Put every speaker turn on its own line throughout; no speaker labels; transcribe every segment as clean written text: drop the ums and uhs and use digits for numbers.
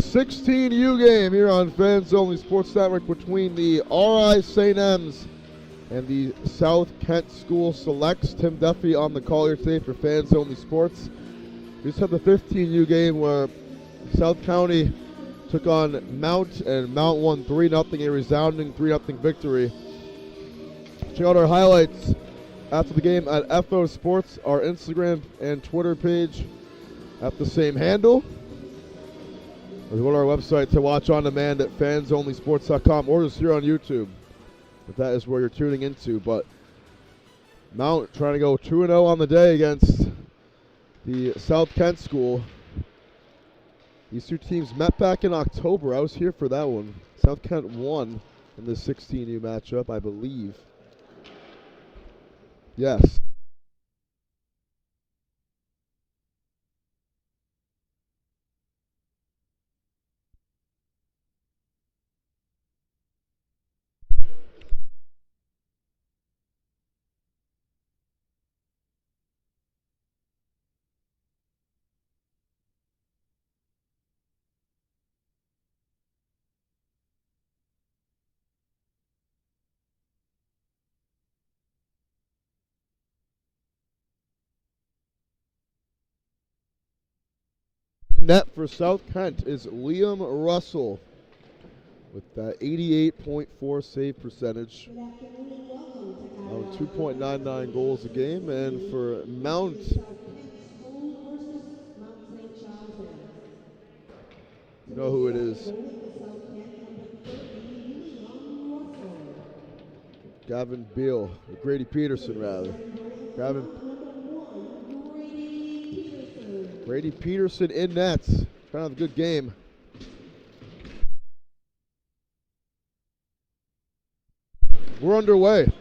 16U game here on Fans Only Sports Network between the RI St. M's and the South Kent School Selects. Tim Duffy on the call here today for Fans Only Sports. We just had the 15U game where South County took on Mount, and Mount won 3-0, a resounding 3-0 victory. Check out our highlights after the game at FO Sports, our Instagram and Twitter page at the same handle. Or go to our website to watch on demand at fansonlysports.com, or just here on YouTube, if that is where you're tuning into. But Mount trying to go 2-0 on the day against the South Kent School. These two teams met back in October. I was here for that one. South Kent won in the 16U matchup, I believe. Yes. Net for South Kent is Liam Russell with that 88.4 save percentage. 2.99 goals a game. And for Mount, you know who it is. Gavin Beal, or Grady Peterson rather. Grady Peterson in nets. Trying to have a good game. We're underway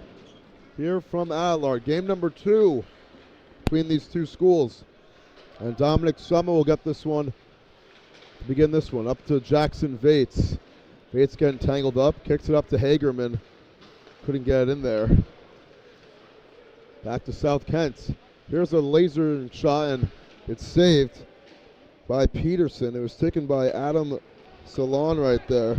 here from Adler. Game number 2 between these two schools. And Dominic Summer will get this one to begin this one. Up to Jackson Vates. Vates getting tangled up. Kicks it up to Hagerman. Couldn't get it in there. Back to South Kent. Here's a laser shot, and it's saved by Peterson. It was taken by Adam Salon right there.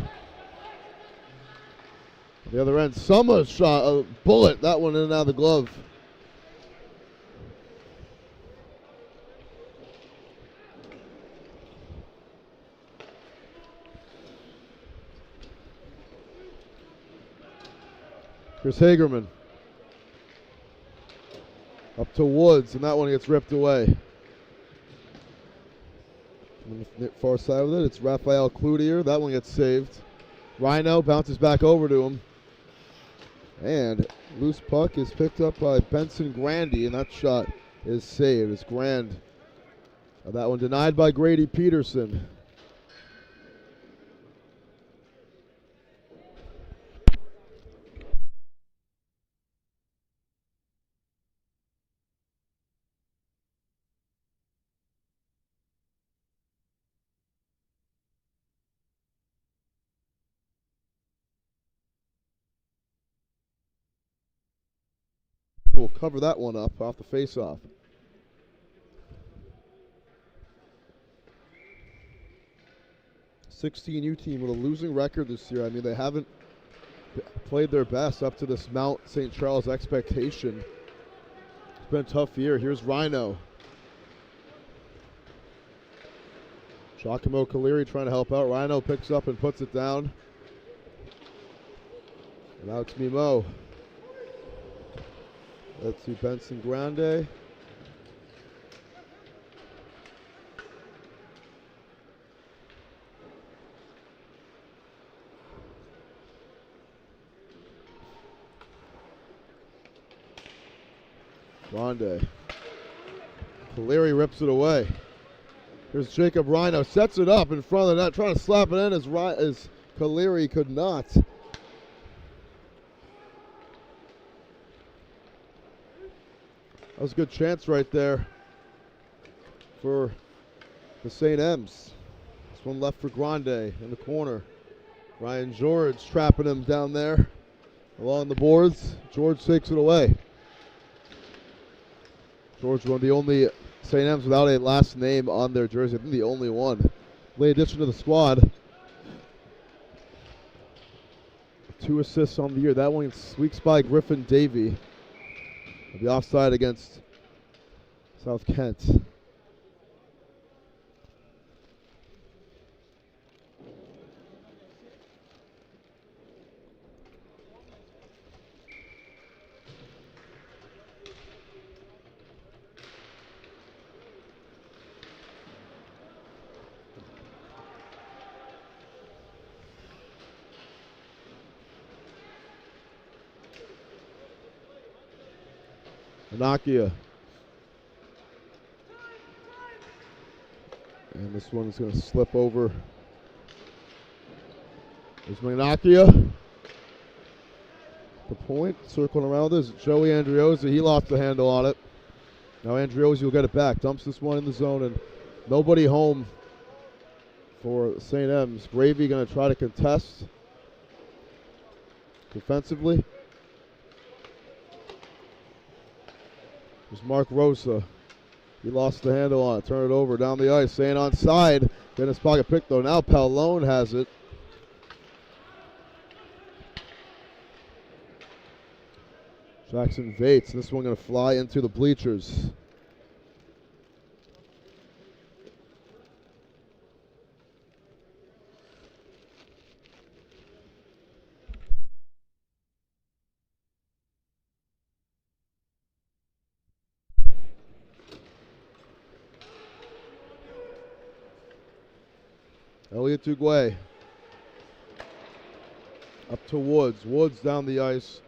The other end, Summer's shot, a bullet, that one in and out of the glove. Here's Hagerman. Up to Woods, and that one gets ripped away. On the far side of it, it's Raphael Cloutier. That one gets saved. Rhino bounces back over to him. And loose puck is picked up by Benson Grandy, and that shot is saved. It's Grand. That one denied by Grady Peterson. We'll cover that one up off the face-off. U team with a losing record this year. I mean, they haven't played their best up to this Mount St. Charles expectation. It's been a tough year. Here's Rhino. Giacomo Caleri trying to help out. Rhino picks up and puts it down. And now it's Mimo. Let's see, Benson Grande. Grande. Caleri rips it away. Here's Jacob Rhino, sets it up in front of the net, trying to slap it in as Caleri could not. That was a good chance right there for the St. M's. This one left for Grande in the corner. Ryan George trapping him down there along the boards. George takes it away. George, one of the only St. M's without a last name on their jersey. I think the only one. late addition to the squad. 2 assists on the year. That one squeaks by Griffin Davey. The offside against South Kent. Anakia. And this one's going to slip over. There's Anakia. The point, circling around this. Joey Andriozzi, he lost the handle on it. Now Andriozzi will get it back. Dumps this one in the zone, and nobody home for St. M's. Gravy going to try to contest defensively. There's Mark Rosa. He lost the handle on it. Turn it over down the ice. Saying onside. Get his pocket pick though. Now Pallone has it. Jackson Vates. This one going to fly into the bleachers. Elliot Duguay. Up to Woods. Woods down the ice.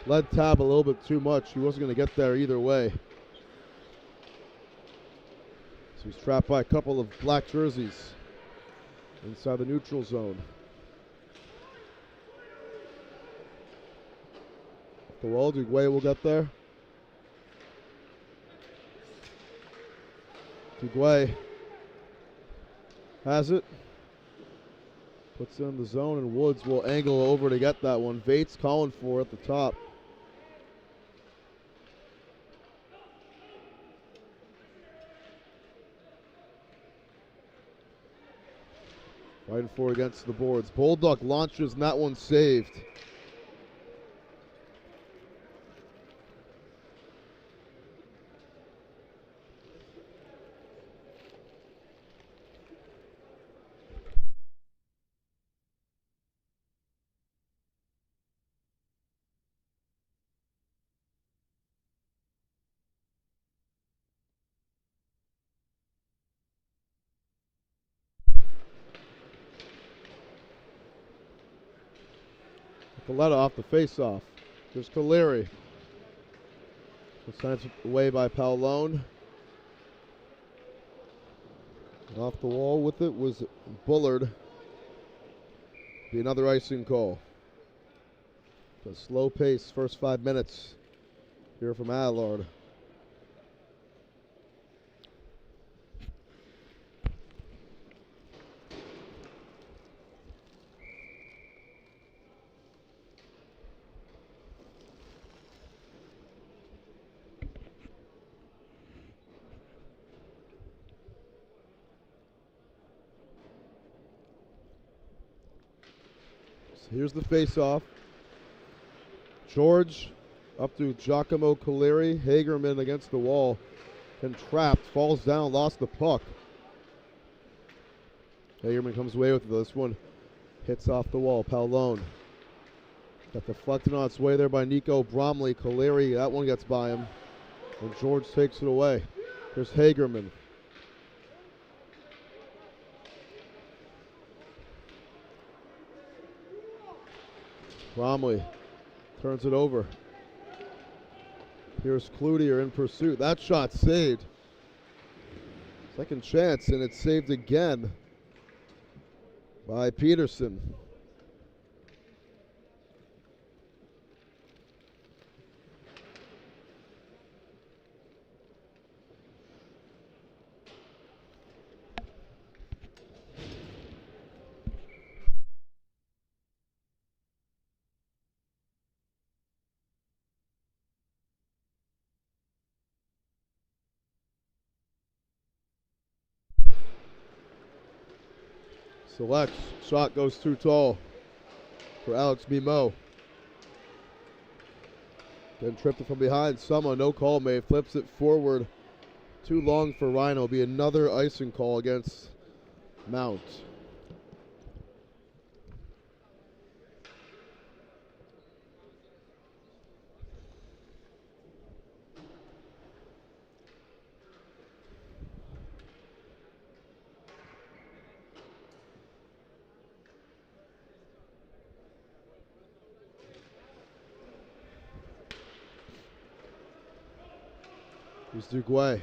Led Tab a little bit too much. He wasn't going to get there either way. So he's trapped by a couple of black jerseys inside the neutral zone. The wall, Duguay will get there. Duguay has it. Puts it in the zone, and Woods will angle over to get that one. Vates calling for it at the top. Fighting for it against the boards. Bulldog launches, and that one's saved. Coletta off the face-off. There's Caleri. Sent away by Pallone. Off the wall with it was Bullard. Be another icing call. A slow pace first 5 minutes here from Allard. Here's the face-off. George up to Giacomo Caleri. Hagerman against the wall. And trapped. Falls down. Lost the puck. Hagerman comes away with it. This one hits off the wall. Pallone. Got deflected on its way there by Nico Bromley. Caleri, that one gets by him. And George takes it away. Here's Hagerman. Bromley turns it over. Here's Cloutier in pursuit. That shot saved. Second chance, and it's saved again by Peterson. Selects. Shot goes too tall for Alex Mimo. Then tripped it from behind. Summer, no call made. Flips it forward. Too long for Rhino. Be another icing call against Mount. Here's Duguay.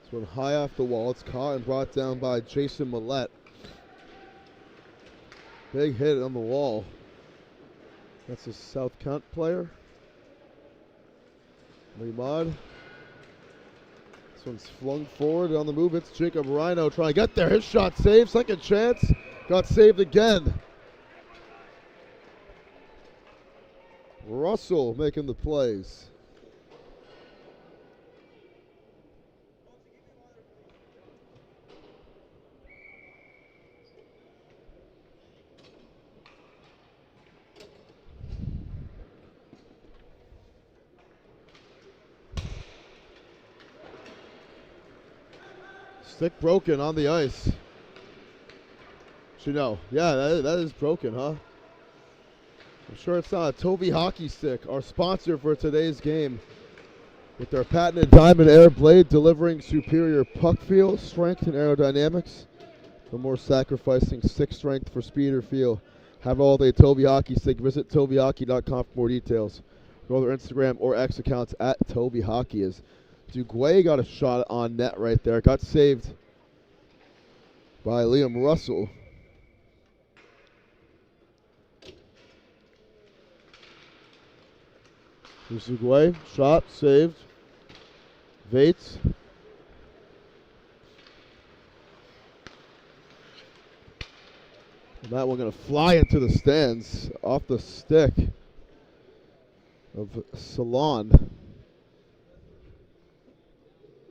This one high off the wall. It's caught and brought down by Jason Millette. Big hit on the wall. That's a South Kent player. Limad. This one's flung forward on the move. It's Jacob Rhino trying to get there. His shot saved. Second chance. Got saved again. Russell making the plays. Stick broken on the ice. You know, yeah, that is broken, huh? I'm sure it's not a Toby hockey stick, our sponsor for today's game. With their patented Diamond Air blade delivering superior puck feel, strength, and aerodynamics. No more sacrificing stick strength for speed or feel. Have all day Toby hockey stick. Visit TobyHockey.com for more details. Go to their Instagram or X accounts at Toby Hockey. As Duguay got a shot on net right there. Got saved by Liam Russell. Here's Duguay. Shot saved. Vates. And that one going to fly into the stands off the stick of Salon.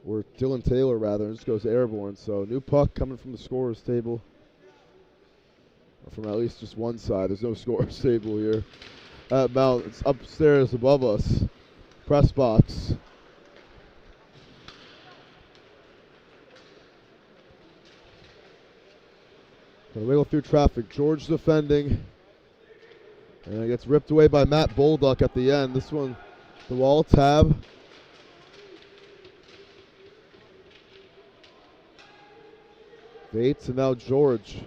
Or Dylan Taylor, rather. It just goes airborne. So new puck coming from the scorer's table. Or from at least just one side. There's no scorer's table here. At Mount, it's upstairs above us. Press box. Gonna wiggle through traffic. George defending. And it gets ripped away by Matt Bolduck at the end. This one, the wall tab. Bates and now George.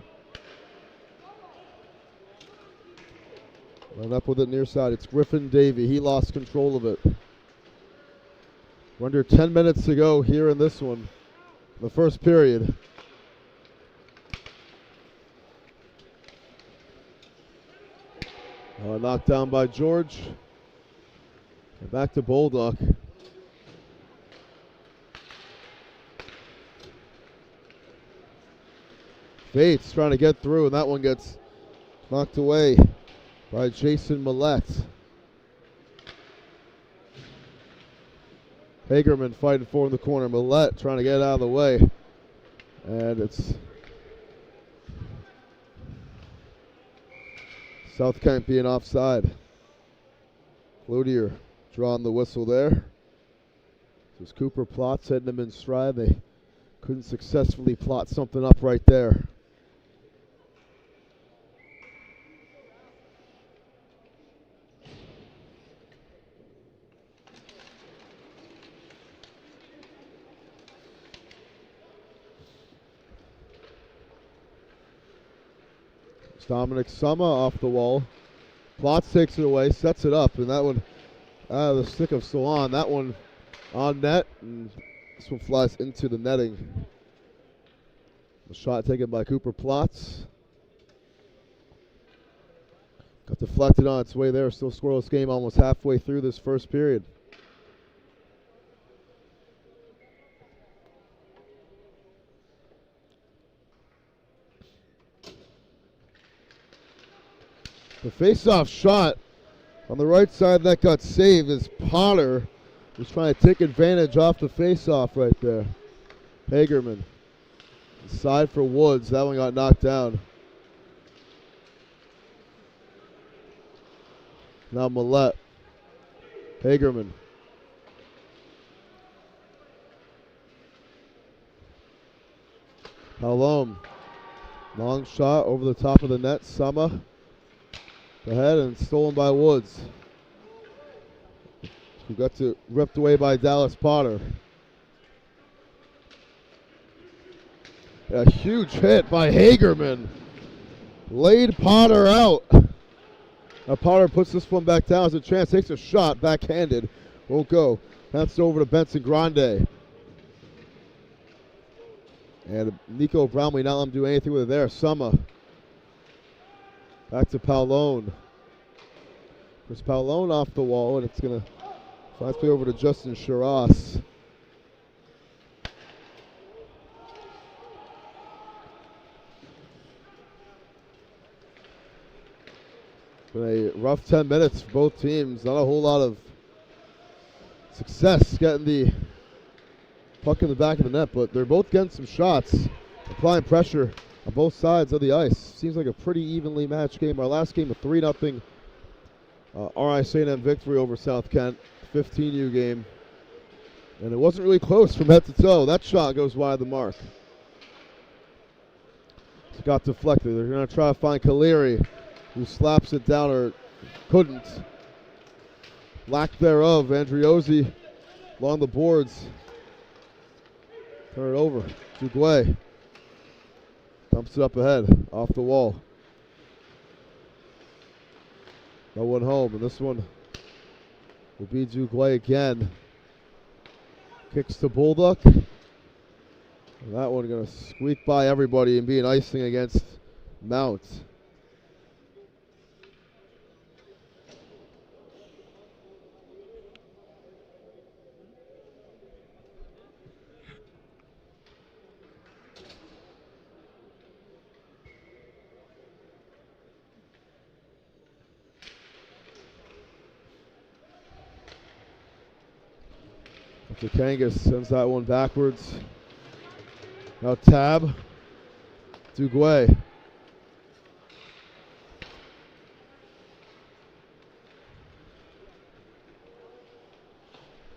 Run up with it near side. It's Griffin Davey. He lost control of it. We're under 10 minutes to go here in this one. The first period. Knocked down by George. And back to Bolduck. Bates trying to get through, and that one gets knocked away by Jason Millette. Hagerman fighting for in the corner. Millette trying to get out of the way. And it's South Kent being offside. Cloutier drawing the whistle there. This is Cooper Plotz hitting him in stride. They couldn't successfully plot something up right there. Dominic Summer off the wall. Plotz takes it away, sets it up, and that one out of the stick of Salon. That one on net, and this one flies into the netting. The shot taken by Cooper Plotz. Got deflected on its way there. Still scoreless game almost halfway through this first period. The face-off shot on the right side that got saved as Potter was trying to take advantage off the face-off right there. Hagerman. Side for Woods. That one got knocked down. Now Millette. Hagerman. Palom. Long shot over the top of the net. Sama. Ahead and stolen by Woods. Who got ripped away by Dallas Potter. A huge hit by Hagerman. Laid Potter out. Now Potter puts this one back down as a chance. Takes a shot, backhanded. Won't go. That's over to Benson Grande. And Nico Brownlee not let him do anything with it there. Summer. Back to Paolone. There's Paolone off the wall, and it's going to flash play over to Justin Shiras. Been a rough 10 minutes for both teams. Not a whole lot of success getting the puck in the back of the net, but they're both getting some shots, applying pressure on both sides of the ice. Seems like a pretty evenly matched game. Our last game, a 3-0 RI St. M victory over South Kent, 15U game. And it wasn't really close from head to toe. That shot goes wide the mark. It got deflected. They're going to try to find Caleri, who slaps it down or couldn't. Lack thereof. Andriozzi along the boards. Turn it over. Duguay dumps it up ahead, off the wall. That one home, and this one will be Duguay again. Kicks to Bulldog. And that one going to squeak by everybody and be an icing against Mount. Kangas sends that one backwards. Now Tab. Duguay.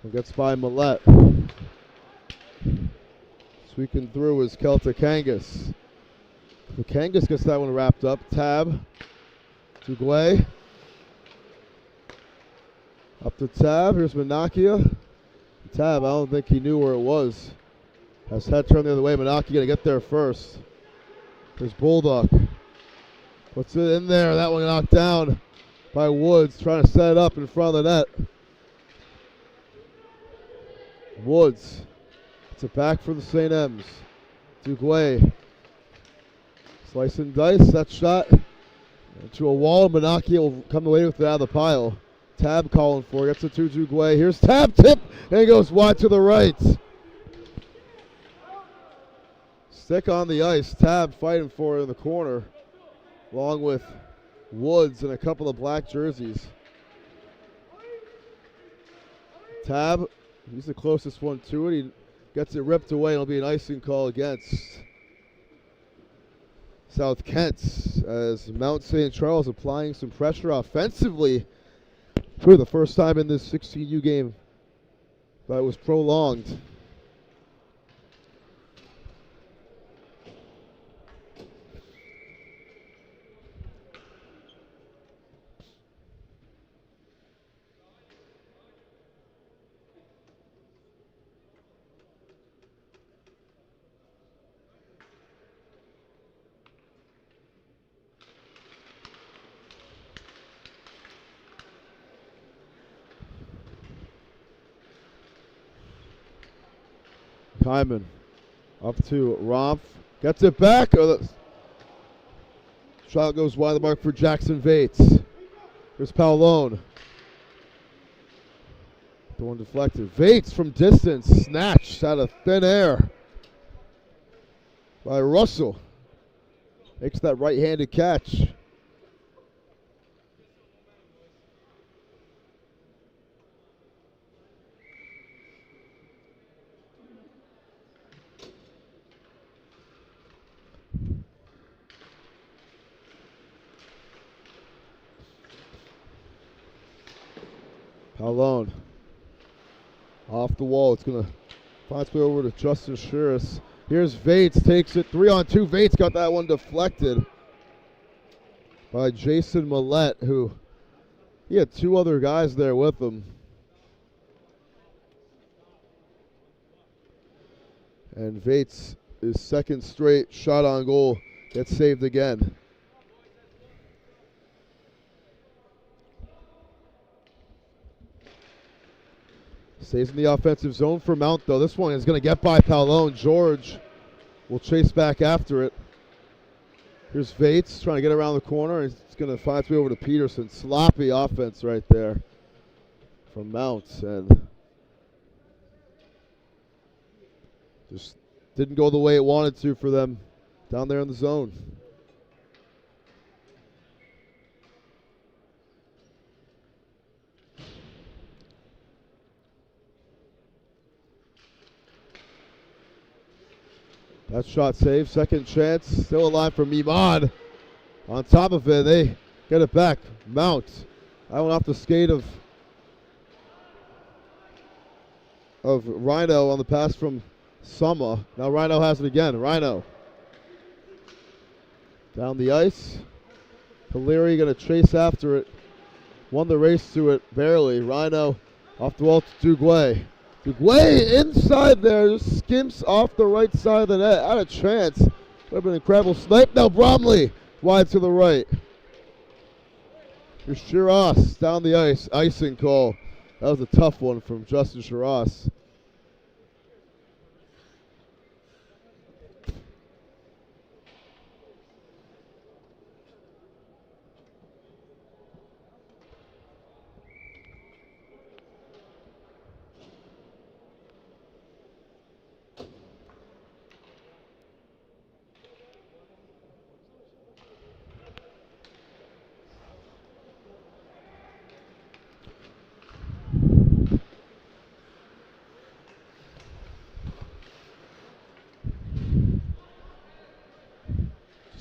And gets by Millette. Sweeping through is Kelta Kangas. Kangas gets that one wrapped up. Tab. Duguay. Up to Tab. Here's Manakia. Tab, I don't think he knew where it was. Has head turned the other way. Manaki gonna get there first. There's Bulldog. Puts it in there. That one knocked down by Woods, trying to set it up in front of the net. Woods. It's a back for the St. M's. Duguay. Slice and dice. That shot into a wall. Manaki will come away with it out of the pile. Tab calling for it. Gets it to Duguay. Here's Tab tip. And he goes wide to the right. Stick on the ice. Tab fighting for it in the corner. Along with Woods and a couple of black jerseys. Tab, he's the closest one to it. He gets it ripped away. It'll be an icing call against South Kent as Mount St. Charles applying some pressure offensively for the first time in this 16U game that was prolonged. Hyman up to Romph. Gets it back. Oh, shot goes wide the mark for Jackson Vates. Here's Paolone. The one deflected. Vates from distance. Snatched out of thin air by Russell. Makes that right-handed catch. Alone. Off the wall. It's going to find its way over to Justin Shiras. Here's Vates. Takes it 3-on-2. Vates got that one deflected by Jason Millette, who he had two other guys there with him. And Vates, his second straight shot on goal, gets saved again. Stays in the offensive zone for Mount, though. This one is going to get by Palone. George will chase back after it. Here's Vates trying to get around the corner. He's going to find its way over to Peterson. Sloppy offense right there from Mount. And just didn't go the way it wanted to for them down there in the zone. That shot saved. Second chance. Still alive for Mimad. On top of it, they get it back. Mount. That went off the skate of Rhino on the pass from Summa. Now Rhino has it again. Rhino. Down the ice. Caleri going to chase after it. Won the race to it barely. Rhino off the wall to Duguay. Duguay inside there, just skimps off the right side of the net. Out of chance. Would have been an incredible snipe. Now Bromley wide to the right. Here's Shiras down the ice. Icing call. That was a tough one from Justin Shiras.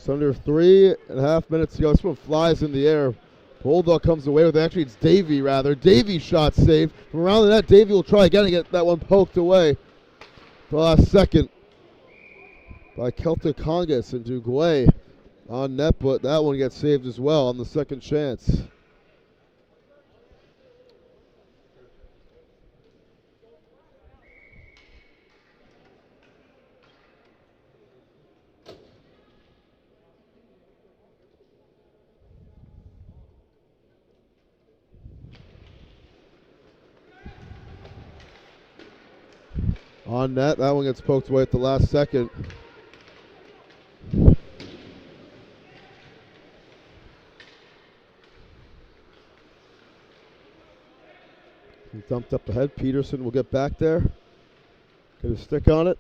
Under 3.5 minutes to go. This one flies in the air. Bulldog comes away with it. Actually, it's Davey, rather. Davey shot saved. From around the net, Davey will try again to get that one poked away. The last second by Celtic Congas and Duguay on net, but that one gets saved as well on the second chance. On net, that one gets poked away at the last second. He dumped up ahead. Peterson will get back there. Get a stick on it.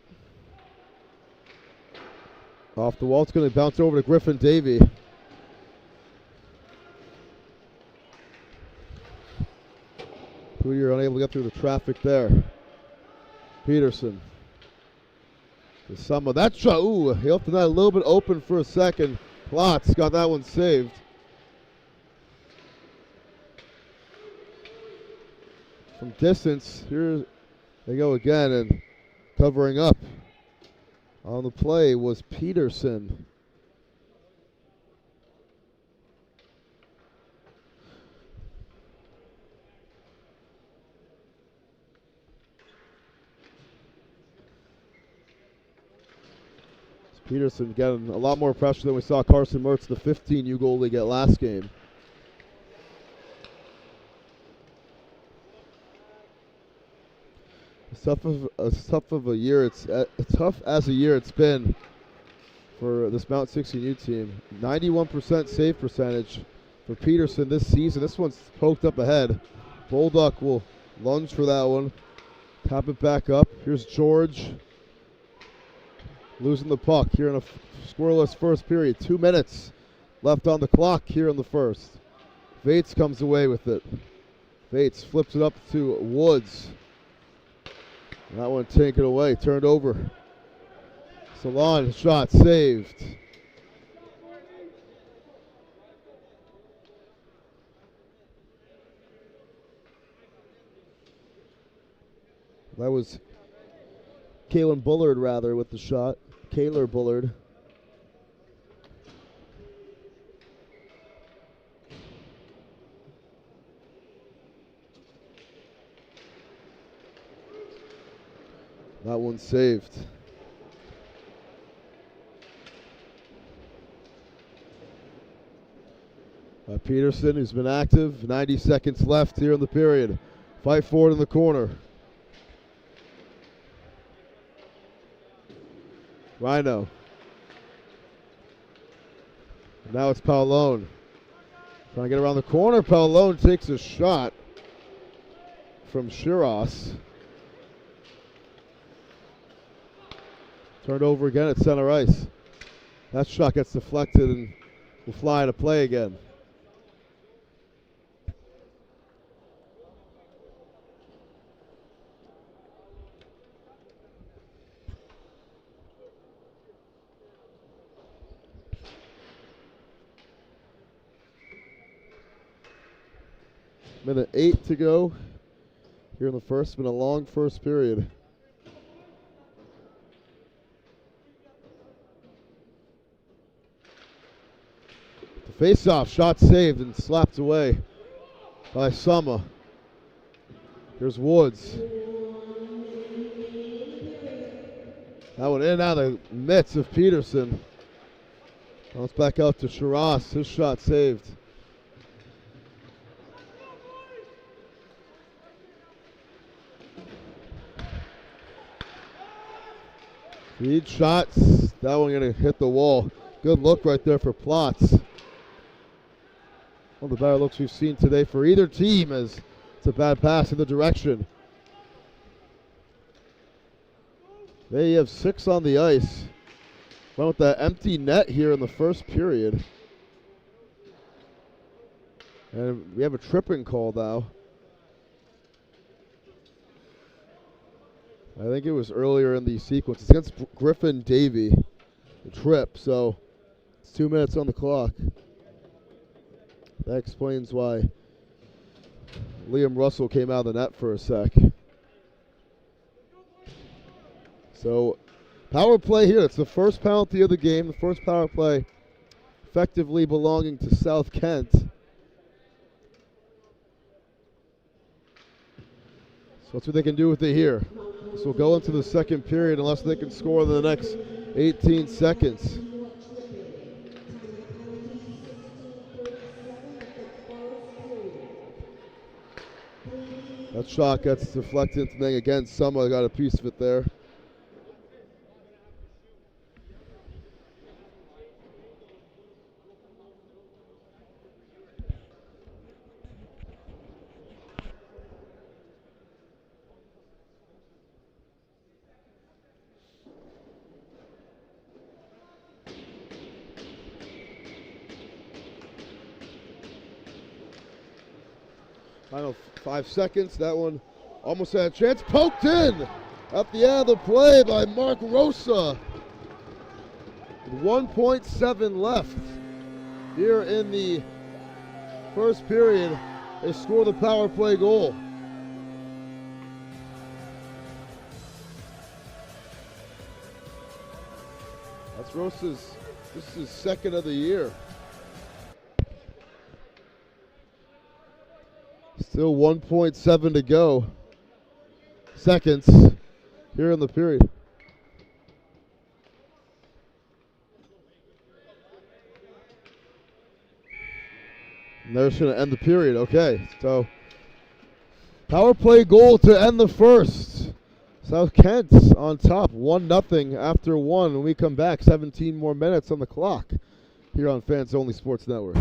Off the wall, it's going to bounce over to Griffin Davey. Cloutier unable to get through the traffic there. Peterson. The sum of that shot. Ooh, he left the net a little bit open for a second. Klotz got that one saved. From distance, here they go again, and covering up on the play was Peterson. Peterson getting a lot more pressure than we saw Carson Mertz, the 15U goalie, get last game. As tough as a year it's been for this Mount 16U team. 91% save percentage for Peterson this season. This one's poked up ahead. Bulldog will lunge for that one. Tap it back up. Here's George. Losing the puck here in a scoreless first period. 2 minutes left on the clock here in the first. Vates comes away with it. Vates flips it up to Woods. That one taken away, turned over. Salon shot saved. That was Kalen Bullard, rather, with the shot. Kaylor Bullard. That one's saved. Peterson, who's been active. 90 seconds left here in the period. Fight forward in the corner. Rhino. Now it's Paolone. Trying to get around the corner. Paolone takes a shot from Shiras. Turned over again at center ice. That shot gets deflected and will fly into play again. Minute 8 to go here in the first. Been a long first period. The face-off shot saved and slapped away by Sama. Here's Woods. That one in and out of the mitts of Peterson. Bounce back out to Shiras. His shot saved. Feed shots. That one going to hit the wall. Good look right there for Plotz. One of the better looks we've seen today for either team, as it's a bad pass in the direction. They have 6 on the ice. Went with that empty net here in the first period. And we have a tripping call now. I think it was earlier in the sequence. It's against Griffin Davey, the trip, so it's 2 minutes on the clock. That explains why Liam Russell came out of the net for a sec. So, power play here. It's the first penalty of the game, the first power play effectively belonging to South Kent. So let's see what they can do with it here. This will go into the second period unless they can score in the next 18 seconds. That shot gets deflected into the net again. Someone got a piece of it there. Final 5 seconds. That one almost had a chance. Poked in at the end of the play by Mark Rosa. 1.7 left here in the first period. They score the power play goal. That's Rosa's, this is his second of the year. Still 1.7 to go. Seconds here in the period. And they're just going to end the period. Okay, so power play goal to end the first. South Kent on top, 1-0 after 1. When we come back, 17 more minutes on the clock here on Fans Only Sports Network.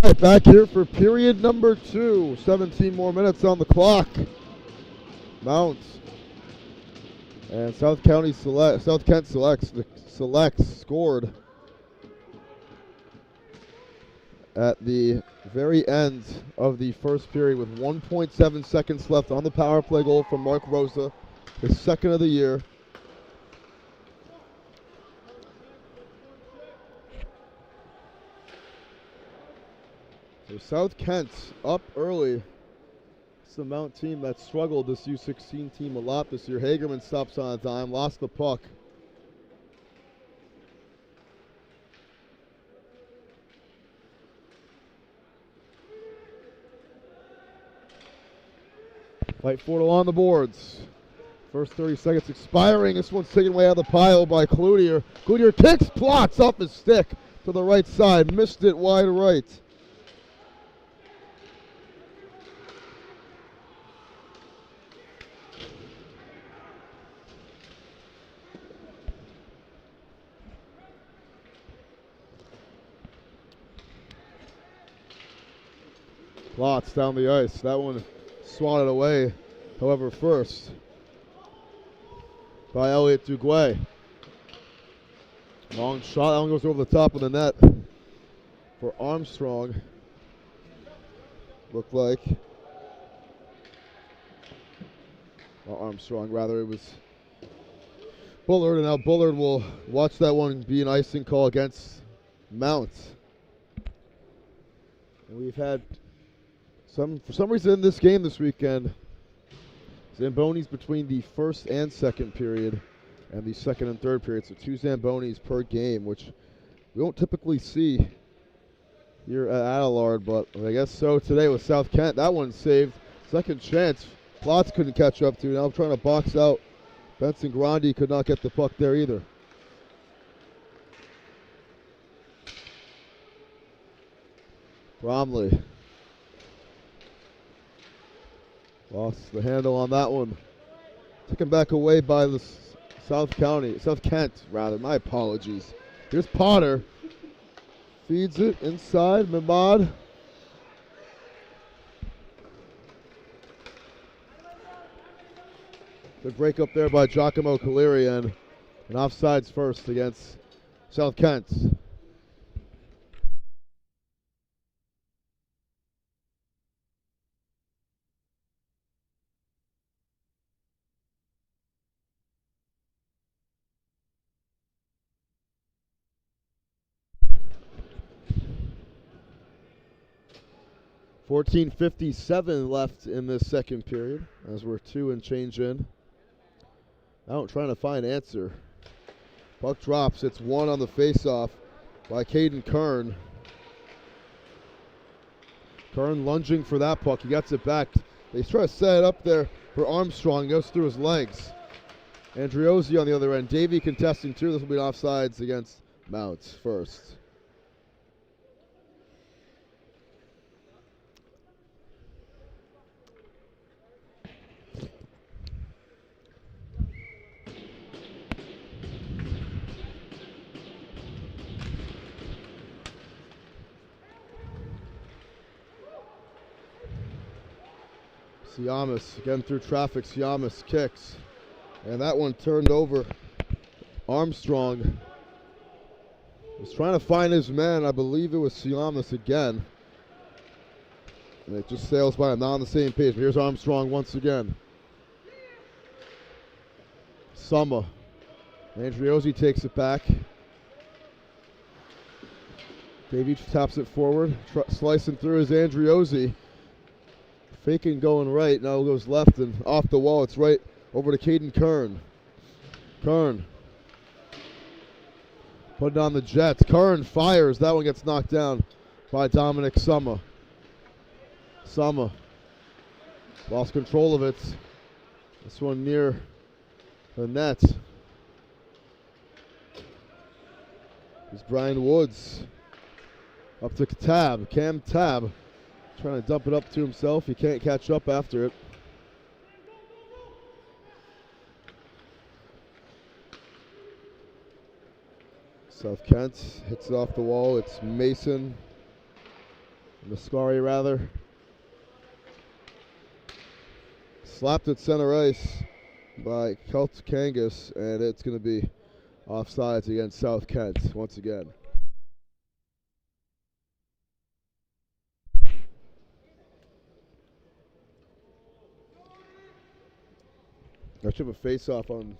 right, back here for period number 2. 17 more minutes on the clock. Mounts. And South Kent selects scored at the very end of the first period with 1.7 seconds left on the power play goal from Mark Rosa, his second of the year. So South Kent up early. It's the Mount team that struggled this U16 team a lot this year. Hagerman stops on a dime, lost the puck. Fight for it along the boards. First 30 seconds expiring. This one's taken away out of the pile by Cloutier. Cloutier kicks, plots off his stick to the right side. Missed it wide right. Plots down the ice. That one swatted away, however, first by Elliot Duguay. Long shot. That one goes over the top of the net for Armstrong. Looked like. Well, Armstrong, rather. It was Bullard, and now Bullard will watch that one be an icing call against Mount. And we've had for some reason in this game this weekend, Zambonis between the first and second period and the second and third period. So 2 Zambonis per game, which we don't typically see here at Adelaide, but I guess so today with South Kent. That one saved. Second chance. Plots couldn't catch up to. Now trying to box out. Benson Grandi could not get the puck there either. Bromley lost the handle on that one. Taken back away by the South Kent, rather. My apologies. Here's Potter. Feeds it inside. Mimad. Good break up there by Giacomo Caleri, and an offsides first against South Kent. .57 left in this second period as we're 2 and change in. Out trying to find answer. Puck drops. It's 1 on the faceoff by Caden Kern. Kern lunging for that puck. He gets it back. They try to set it up there for Armstrong. Goes through his legs. Andriozzi on the other end. Davey contesting 2. This will be an offsides against Mounts first. Siamas again through traffic. Siamas kicks. And that one turned over. Armstrong was trying to find his man. I believe it was Siamas again. And it just sails by him. Not on the same page. But here's Armstrong once again. Summer. Andriozzi takes it back. Davey taps it forward. Slicing through is Andriozzi. Faking going right, now goes left and off the wall. It's right over to Caden Kern. Kern putting on the Jets. Kern fires. That one gets knocked down by Dominic Summer. Summer lost control of it. This one near the net. It's Brian Woods. Up to Cam Tab. Trying to dump it up to himself. He can't catch up after it. South Kent hits it off the wall. It's Mason Mascari rather. Slapped at center ice by Kelt Kangas, and it's going to be offsides against South Kent once again. I should have a face-off on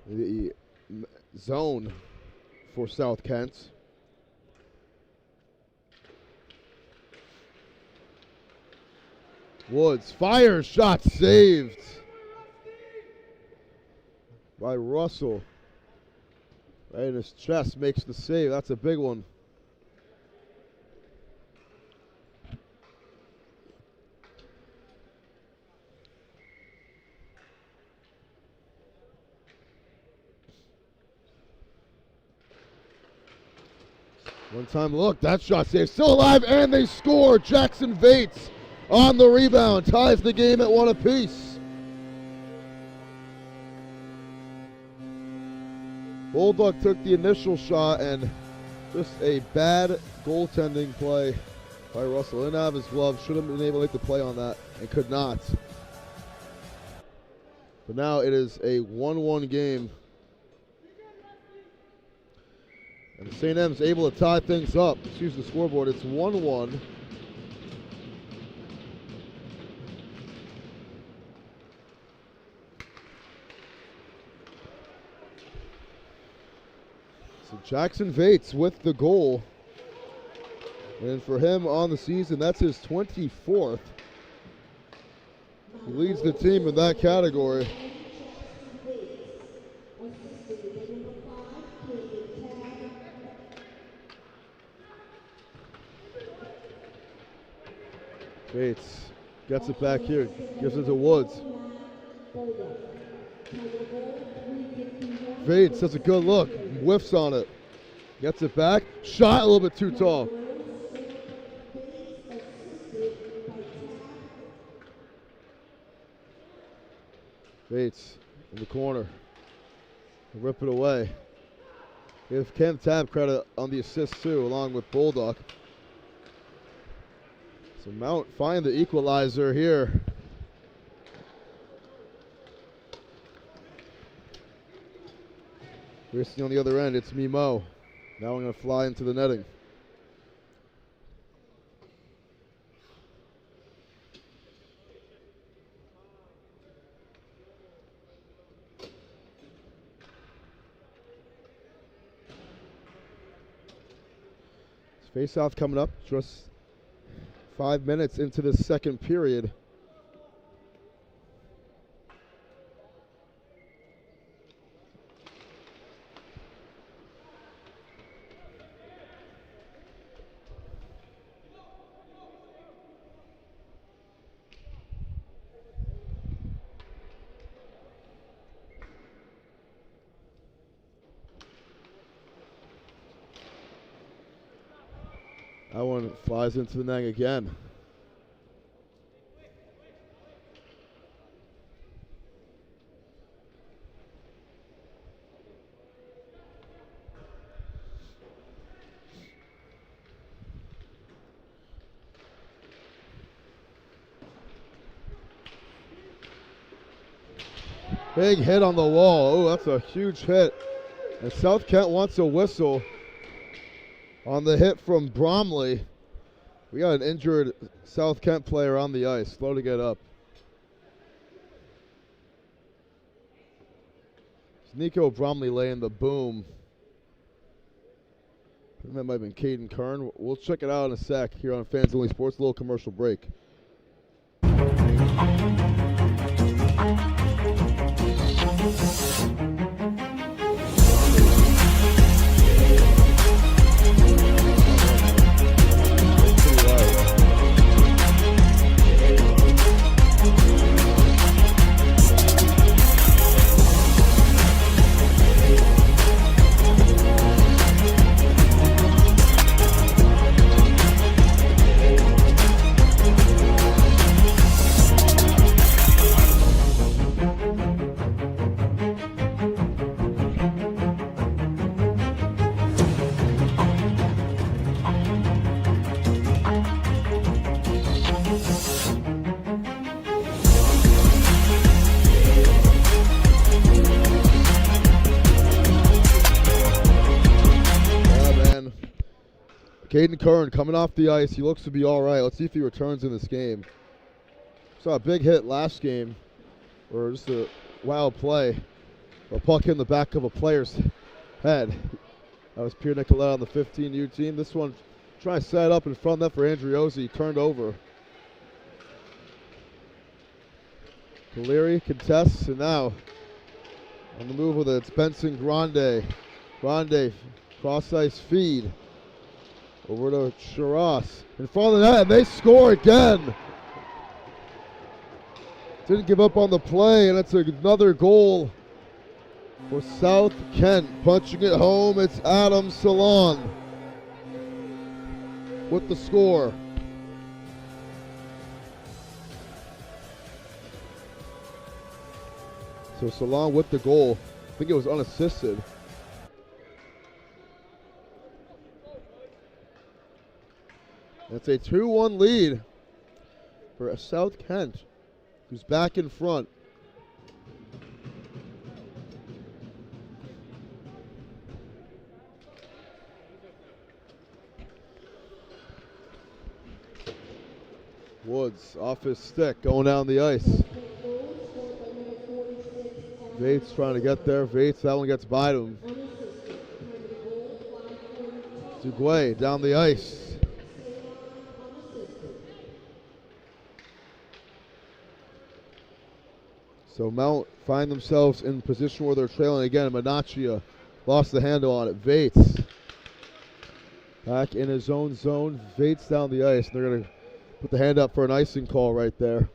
the zone for South Kent. Woods fires, shot saved by Russell. Right in his chest, makes the save. That's a big one. One-time look, that shot saved. Still alive, and they score. Jackson Vates on the rebound, ties the game at 1 apiece. Bulldog took the initial shot, and just a bad goaltending play by Russell. Didn't have his glove, should have been able to make the play on that, and could not. But now it is a 1-1 game. And St. M's able to tie things up. Excuse the scoreboard, it's 1-1. So Jackson Vates with the goal. And for him on the season, that's his 24th. He leads the team in that category. Vates gets it back here, gives it to Woods. Vates does a good look, whiffs on it. Gets it back, shot a little bit too tall. Vates in the corner, rip it away. Give Ken Tab credit on the assist too, along with Bulldog. So Mount find the equalizer here. Here's on the other end, it's Mimo. Now I'm going to fly into the netting. Face-off coming up, just 5 minutes into the second period. That one flies into the net again. Big hit on the wall. Oh, that's a huge hit. And South Kent wants a whistle on the hit from Bromley. We got an injured South Kent player on the ice. Slow to get up. It's Nico Bromley laying the boom. I think that might have been Caden Kern. We'll check it out in a sec here on Fans Only Sports. A little commercial break. Caden Curran coming off the ice. He looks to be all right. Let's see if he returns in this game. Saw a big hit last game, or just a wild play. A puck in the back of a player's head. That was Pierre Nicolette on the 15U team. This one trying to set it up in front of that for Andriozzi. Turned over. Caleri contests, and now on the move with it, it's Benson Grande. Grande, cross-ice feed. Over to Charras. In front of the net, and they score again. Didn't give up on the play, and it's another goal for South Kent. Punching it home, it's Adam Salon with the score. So Salon with the goal. I think it was unassisted. That's a 2-1 lead for South Kent, who's back in front. Woods off his stick, going down the ice. Vates trying to get there. Vates, that one gets by to him. Duguay down the ice. So Mount find themselves in position where they're trailing again. Menachia lost the handle on it. Vates back in his own zone. Vates down the ice. And they're going to put the hand up for an icing call right there.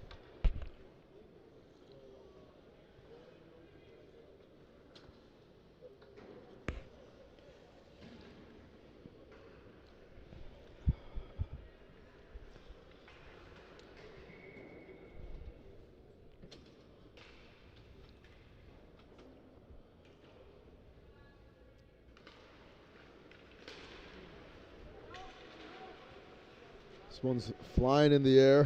This one's flying in the air.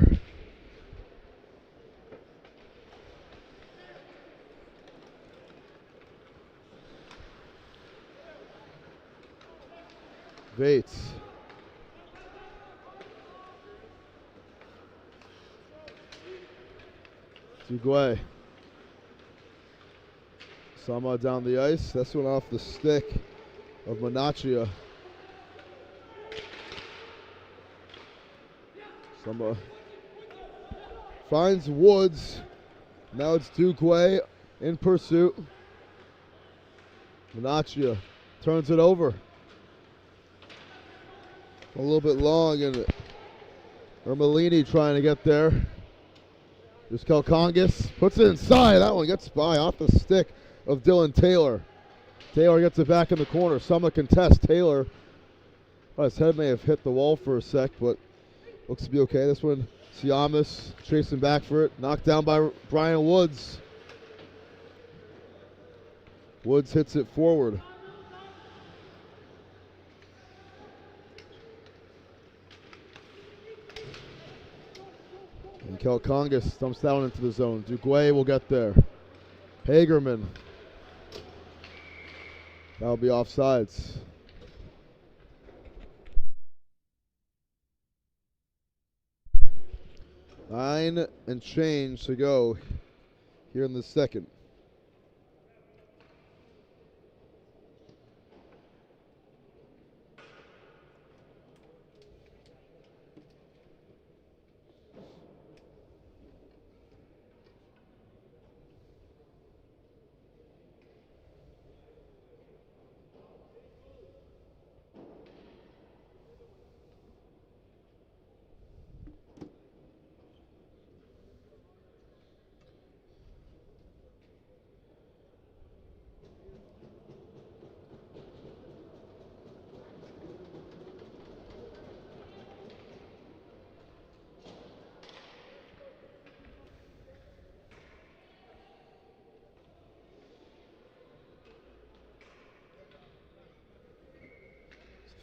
Vates. Duguay. Sama down the ice. This one off the stick of Menachia. Sama finds Woods. Now it's Duguay in pursuit. Menachia turns it over. A little bit long, and Ermelini trying to get there. There's Kalkongas, puts it inside. That one gets by off the stick of Dylan Taylor. Taylor gets it back in the corner. Sama contest. Taylor, his head may have hit the wall for a sec, but looks to be okay. This one, Siamis chasing back for it. Knocked down by Brian Woods. Woods hits it forward. And Kalkongas dumps down into the zone. Duguay will get there. Hagerman. That'll be offsides. Nine and change to go here in the second.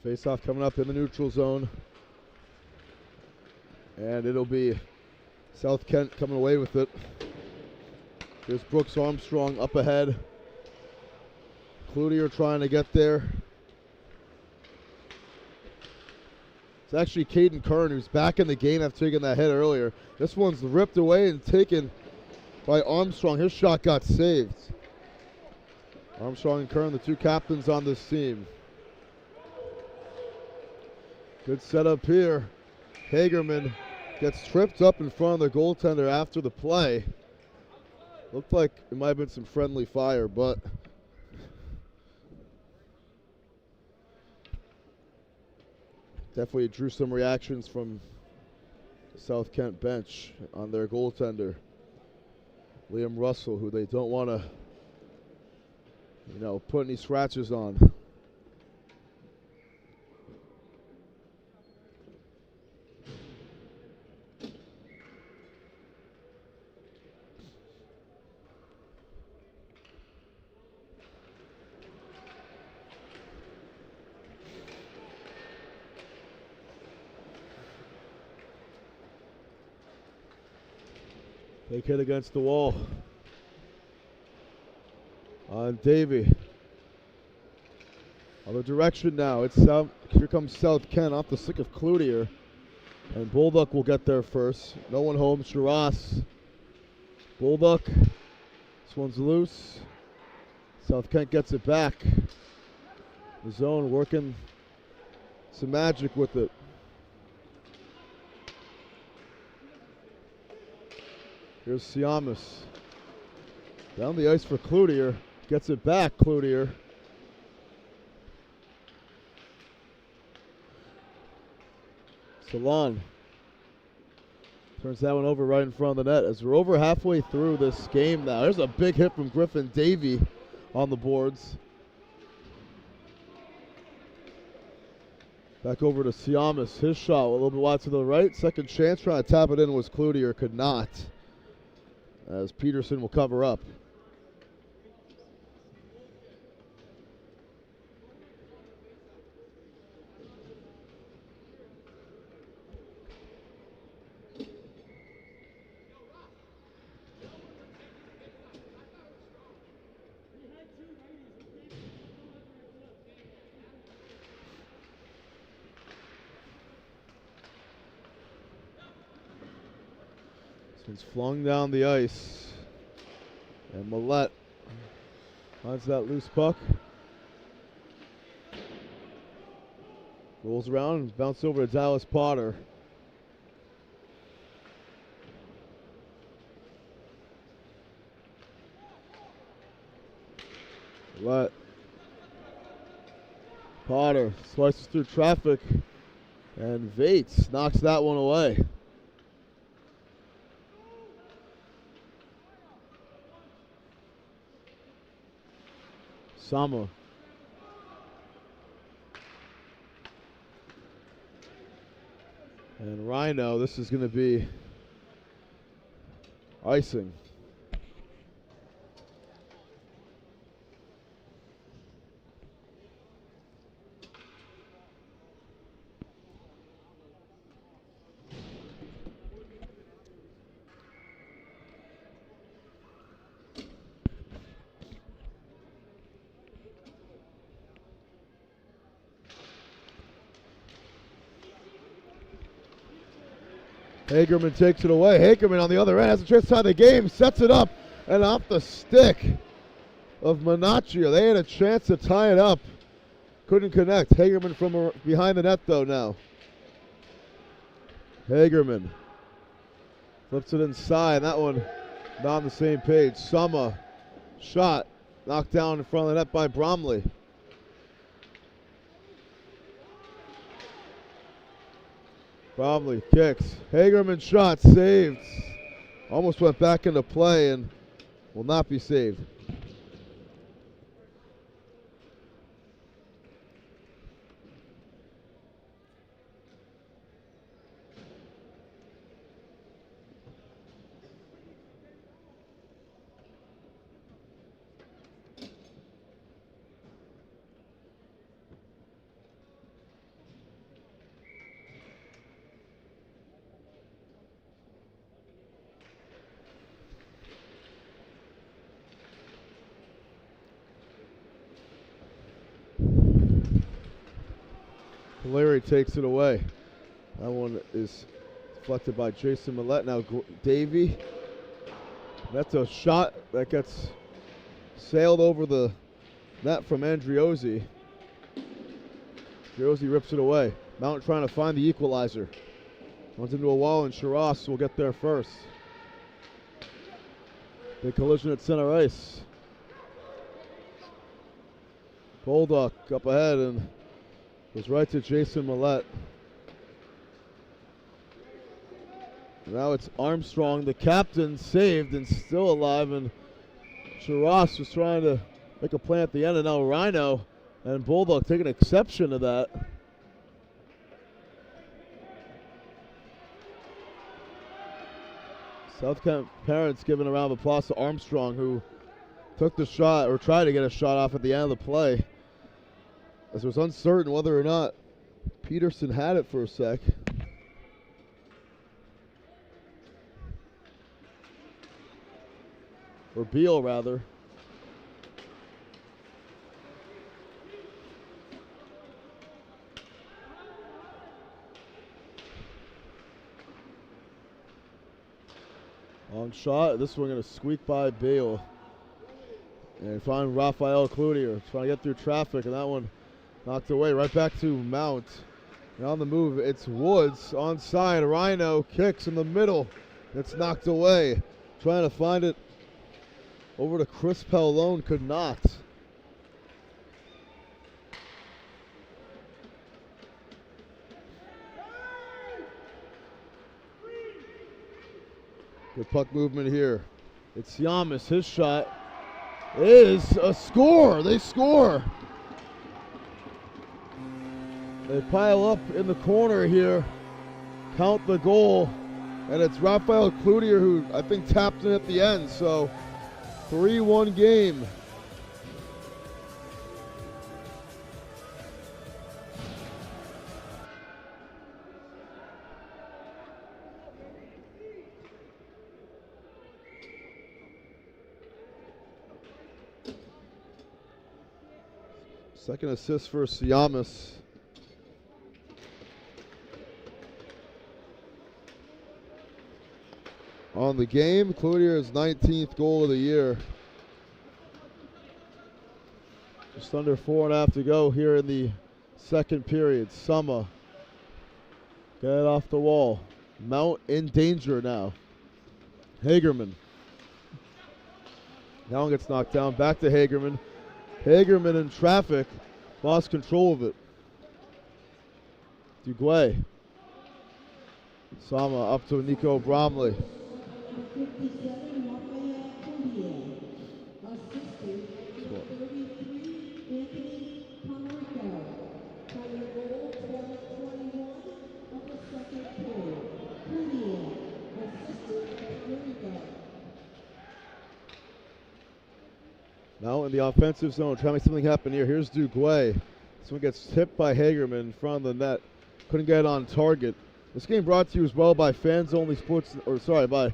Face-off coming up in the neutral zone. And it'll be South Kent coming away with it. There's Brooks Armstrong up ahead. Cloutier trying to get there. It's actually Caden Kern who's back in the game after taking that hit earlier. This one's ripped away and taken by Armstrong. His shot got saved. Armstrong and Kern, the two captains on this team. Good setup here. Hagerman gets tripped up in front of the goaltender after the play. Looked like it might have been some friendly fire, but definitely drew some reactions from the South Kent bench on their goaltender, Liam Russell, who they don't want to, put any scratches on. Big hit against the wall on Davey. Other direction now. It's here comes South Kent off the stick of Cloutier. And Bulldog will get there first. No one home. Shiraz. Bulldog. This one's loose. South Kent gets it back. The zone working some magic with it. Here's Siamis. Down the ice for Cloutier. Gets it back, Cloutier. Salon turns that one over right in front of the net. As we're over halfway through this game now. There's a big hit from Griffin Davey on the boards. Back over to Siamis. His shot a little bit wide to the right. Second chance trying to tap it in was Cloutier. Could not. As Peterson will cover up. This one's flung down the ice. And Millette finds that loose puck. Rolls around and bounces over to Dallas Potter. Millette. Potter slices through traffic. And Vates knocks that one away. Sama. And Rhino, this is going to be icing. Hagerman takes it away. Hagerman on the other end has a chance to tie the game, sets it up, and off the stick of Manaccio. They had a chance to tie it up. Couldn't connect. Hagerman from behind the net, though, now. Hagerman flips it inside. That one not on the same page. Summer shot knocked down in front of the net by Bromley. Bromley kicks. Hagerman shot saved. Almost went back into play and will not be saved. Larry takes it away. That one is deflected by Jason Millette. Now Davey. That's a shot that gets sailed over the net from Andriozzi. Andriozzi rips it away. Mount trying to find the equalizer. Runs into a wall, and Shiraz will get there first. Big collision at center ice. Bolduc up ahead and goes right to Jason Millette. Now it's Armstrong, the captain, saved and still alive, and Shiraz was trying to make a play at the end, and now Rhino and Bolduc taking exception to that. South Kent parents giving a round of applause to Armstrong, who took the shot, or tried to get a shot off at the end of the play, as it was uncertain whether or not Peterson had it for a sec. Or Beal, rather. On shot, this one going to squeak by Beal. And find Rafael Cloutier trying to get through traffic, and that one knocked away. Right back to Mount. And on the move, it's Woods onside. Rhino kicks in the middle. It's knocked away. Trying to find it over to Chris Pellone, could not. Good puck movement here. It's Yamas. His shot is a score. They score. They pile up in the corner here. Count the goal. And it's Rafael Cloutier who I think tapped in at the end. So 3-1 game. Second assist for Siamis. On the game, Cloutier's 19th goal of the year. Just under 4.5 to go here in the second period. Summer. Get it off the wall. Mount in danger now. Hagerman. Now gets knocked down. Back to Hagerman. Hagerman in traffic. Lost control of it. Duguay. Sama up to Nico Bromley. Now in the offensive zone, trying to make something happen here. Here's Duguay. This one gets tipped by Hagerman in front of the net. Couldn't get it on target. This game brought to you as well by Fans Only Sports, or sorry, by,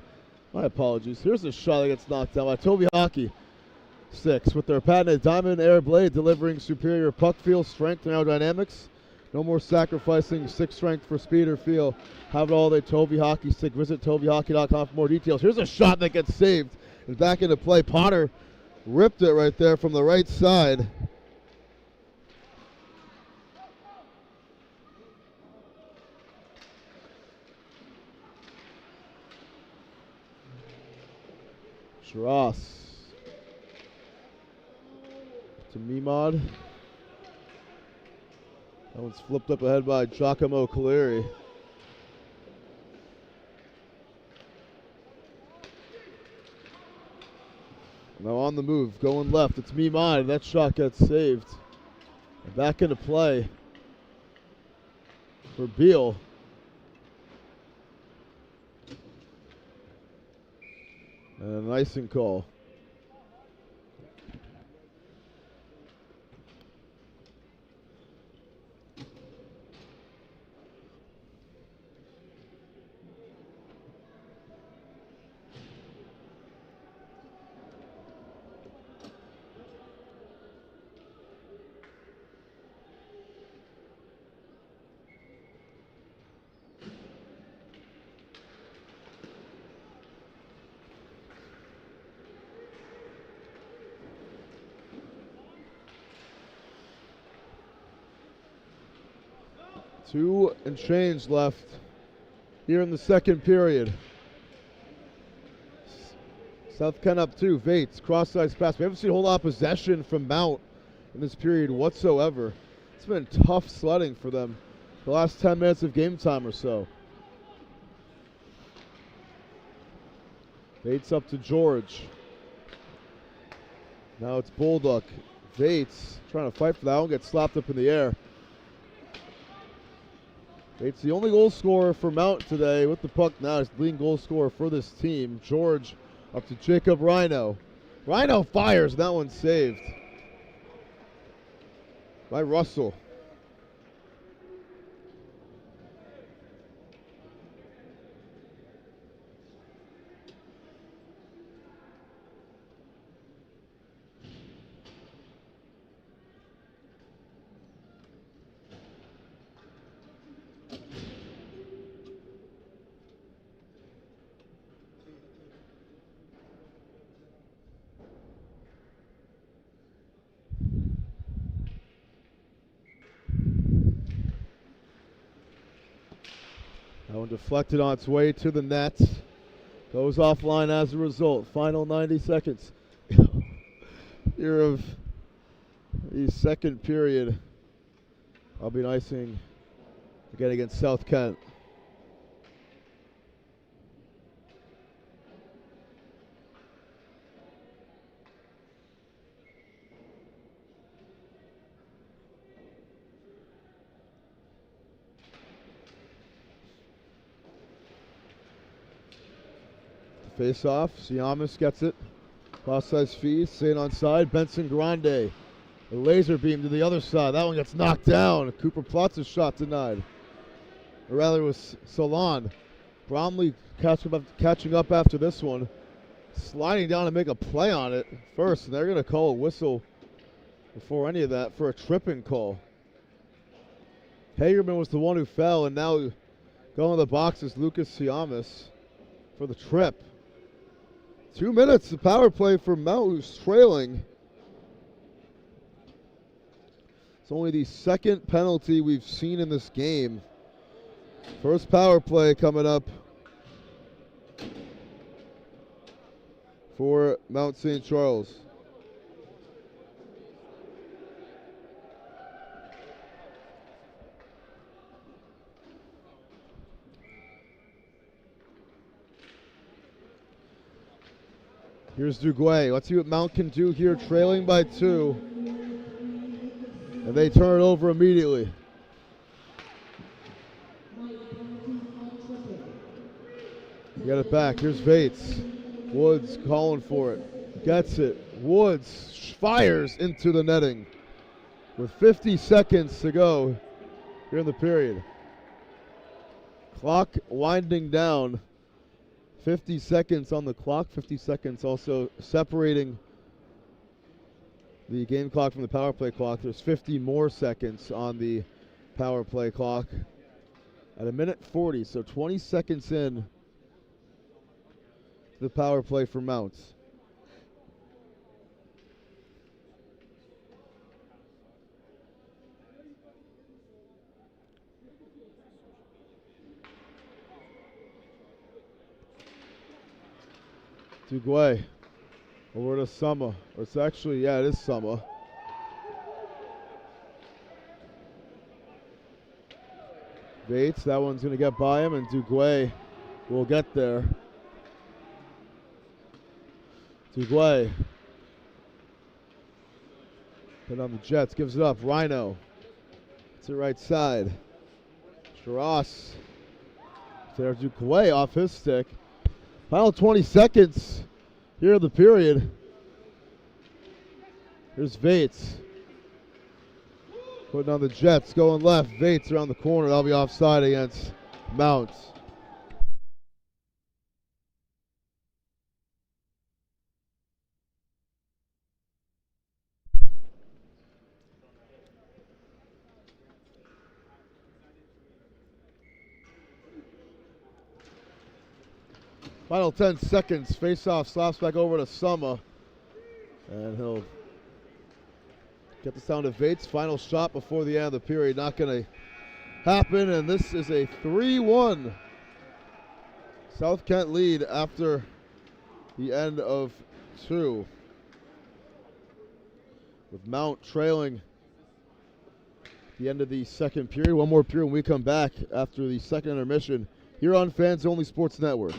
my apologies. Here's a shot that gets knocked down by Toby Hockey. 6 with their patented Diamond Air Blade, delivering superior puck feel, strength, and aerodynamics. No more sacrificing stick strength for speed or feel. Have it all at Toby Hockey stick. Visit TobyHockey.com for more details. Here's a shot that gets saved and back into play. Potter ripped it right there from the right side. Shiraz to Mimod. That one's flipped up ahead by Giacomo Caleri. Now on the move, going left. It's Mimod. That shot gets saved. And back into play for Beal. And an icing call. 2 and change left here in the second period. South Kent up 2. Vates, cross-size pass. We haven't seen a whole lot of possession from Mount in this period whatsoever. It's been tough sledding for them the last 10 minutes of game time or so. Vates up to George. Now it's Bolduc. Vates trying to fight for that one, gets slapped up in the air. Vates the only goal scorer for Mount today with the puck now. He's the leading goal scorer for this team. George up to Jacob Rhino. Rhino fires, that one's saved by Russell. That one deflected on its way to the net. Goes offline as a result. Final 90 seconds here of the second period. I'll be icing again against South Kent. Face off, Siamis gets it. Cross-size feed, staying on side. Benson Grande. A laser beam to the other side. That one gets knocked down. Cooper Plotz's shot denied. Or rather, it was Salon. Bromley catching up after this one. Sliding down to make a play on it first. And they're going to call a whistle before any of that for a tripping call. Hagerman was the one who fell, and now going to the box is Lucas Siamis for the trip. 2 minutes, the power play for Mount, who's trailing. It's only the second penalty we've seen in this game. First power play coming up for Mount St. Charles. Here's Duguay. Let's see what Mount can do here, trailing by 2. And they turn it over immediately. Get it back. Here's Vates. Woods calling for it. Gets it. Woods fires into the netting with 50 seconds to go here in the period. Clock winding down. 50 seconds on the clock, 50 seconds also separating the game clock from the power play clock. There's 50 more seconds on the power play clock at 1:40, so 20 seconds in to the power play for Mounts. Duguay over to Summer. Or it's actually, yeah, it is Summer. Vates, that one's going to get by him, and Duguay will get there. Duguay. Put on the Jets, gives it up. Rhino. It's the right side. Shiras. There's Duguay off his stick. Final 20 seconds here in the period. Here's Vates. Putting on the Jets, going left. Vates around the corner. That'll be offside against Mounts. Final 10 seconds. Face-off slaps back over to Summer. And he'll get this down to Vates. Final shot before the end of the period. Not going to happen, and this is a 3-1 South Kent lead after the end of 2. With Mount trailing the end of the second period. One more period when we come back after the second intermission here on Fans Only Sports Network.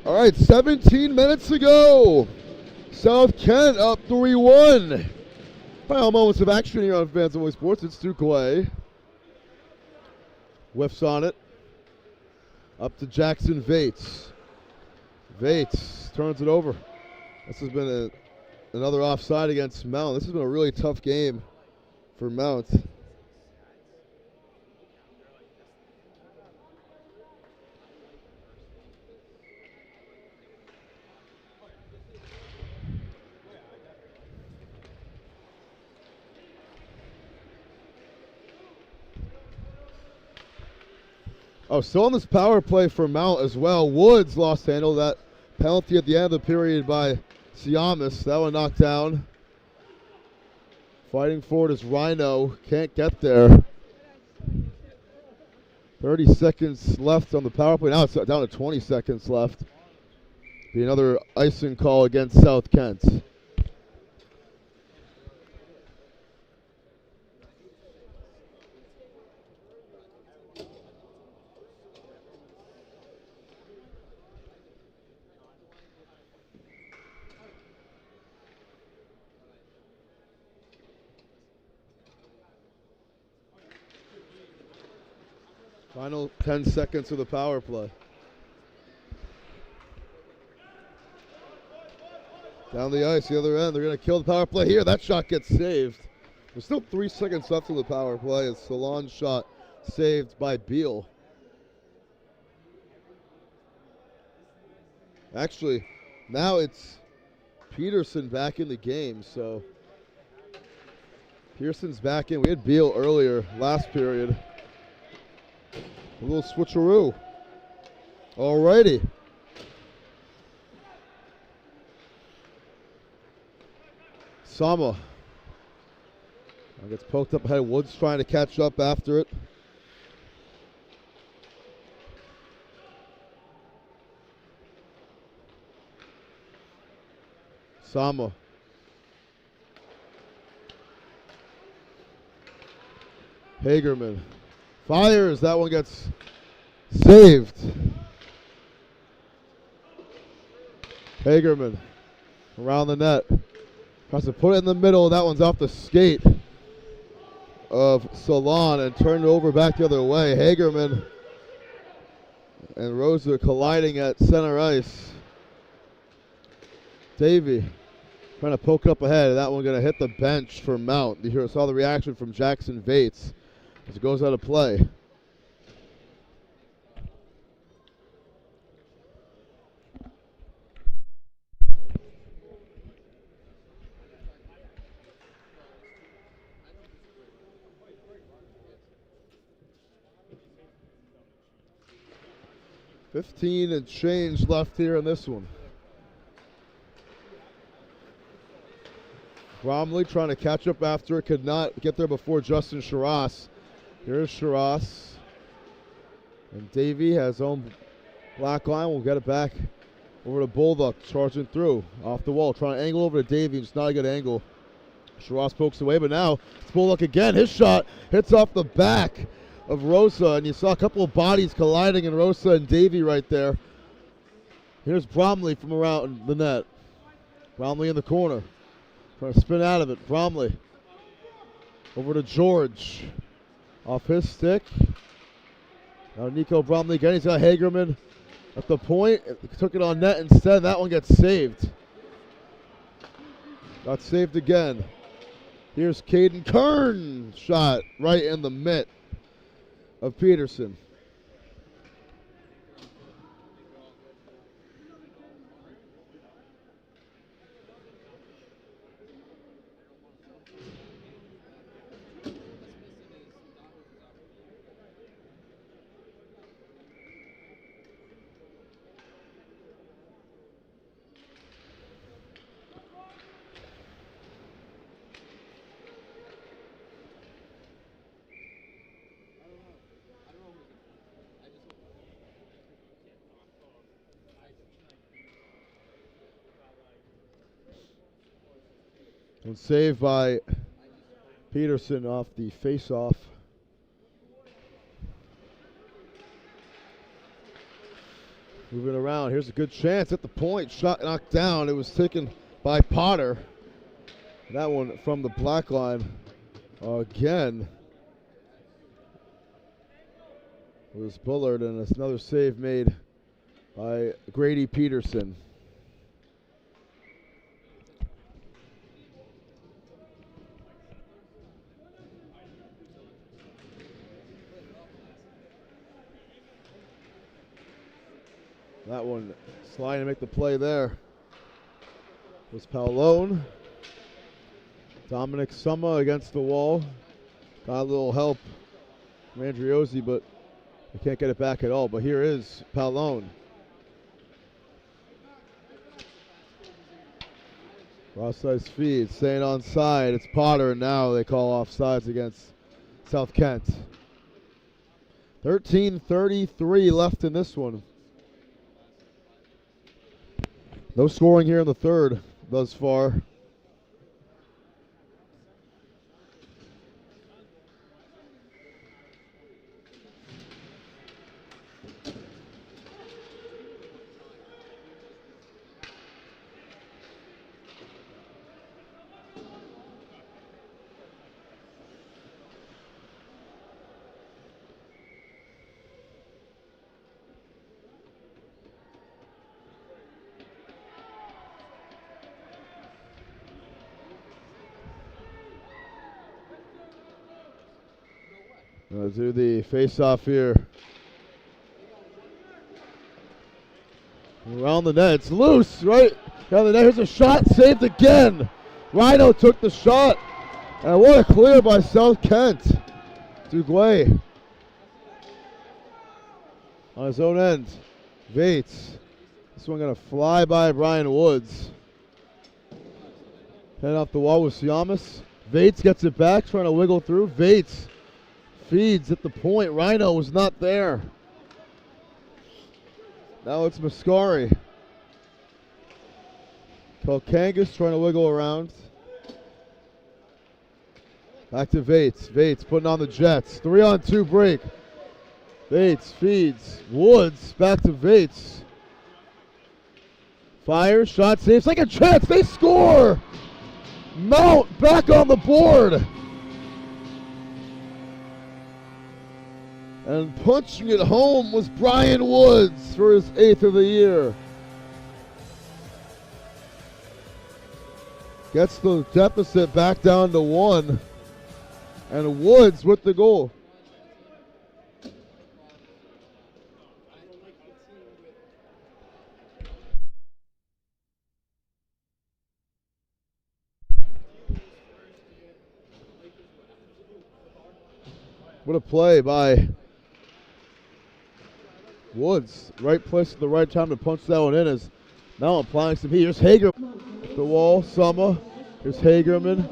All right, 17 minutes to go. South Kent up 3-1. Final moments of action here on Fans Only Sports. It's Duquay. Whiffs on it. Up to Jackson Vates. Vates turns it over. This has been another offside against Mount. This has been a really tough game for Mount. Oh, still on this power play for Mount as well. Woods lost handle. That penalty at the end of the period by Siamis. That one knocked down. Fighting for it is Rhino. Can't get there. 30 seconds left on the power play. Now it's down to 20 seconds left. Be another icing call against South Kent. Final 10 seconds of the power play. Down the ice, the other end. They're going to kill the power play here. That shot gets saved. There's still 3 seconds left of the power play. It's Salon's shot saved by Beal. Actually, now it's Peterson back in the game, so Pearson's back in. We had Beal earlier, last period. A little switcheroo. Alrighty. Sama. Gets poked up ahead. Woods trying to catch up after it. Sama. Hagerman. Fires. That one gets saved. Hagerman around the net. Tries to put it in the middle. That one's off the skate of Salon and turned over back the other way. Hagerman and Rosa colliding at center ice. Davey trying to poke up ahead. That one going to hit the bench for Mount. You saw the reaction from Jackson Vates as it goes out of play. $15 and change left here in this one. Bromley trying to catch up after it, could not get there before Justin Shiras. Here's Shiras. And Davey has his own black line. We'll get it back over to Bulldog, charging through. Off the wall, trying to angle over to Davey. It's not a good angle. Shiras pokes away, but now it's Bulldog again. His shot hits off the back of Rosa, and you saw a couple of bodies colliding in Rosa and Davey right there. Here's Bromley from around the net. Bromley in the corner. Trying to spin out of it. Bromley over to George. Off his stick. Now Nico Bromley again. He's got Hagerman at the point. He took it on net instead. That one gets saved. Got saved again. Here's Caden Kern. Shot right in the mitt of Peterson. And saved by Peterson off the face-off. Moving around. Here's a good chance at the point. Shot knocked down. It was taken by Potter. That one from the black line again was Bullard, and it's another save made by Grady Peterson. That one sliding to make the play there was Paolone. Dominic Summa against the wall. Got a little help from Andriozzi, but they can't get it back at all. But here is Paolone. Cross-size feed, staying onside. It's Potter, and now they call offsides against South Kent. 13:33 left in this one. No scoring here in the third thus far. Gonna do the face-off here. Around the net, it's loose, right? Down the net, here's a shot, saved again. Rhino took the shot, and what a clear by South Kent. Duguay on his own end. Vates, this one gonna fly by Brian Woods. Heading off the wall with Siamis. Vates gets it back, trying to wiggle through. Vates feeds at the point. Rhino was not there. Now it's Mascari. Kalkangas trying to wiggle around. Back to Vates. Vates putting on the Jets. 3-on-2 break. Vates feeds. Woods back to Vates. Fires. Shot safe. Second chance. They score. Mount back on the board. And punching it home was Brian Woods for his 8th of the year. Gets the deficit back down to 1. And Woods with the goal. What a play by Woods. Right place at the right time to punch that one in, as now applying some heat. Here's Hager. The wall, Summa. Here's Hagerman.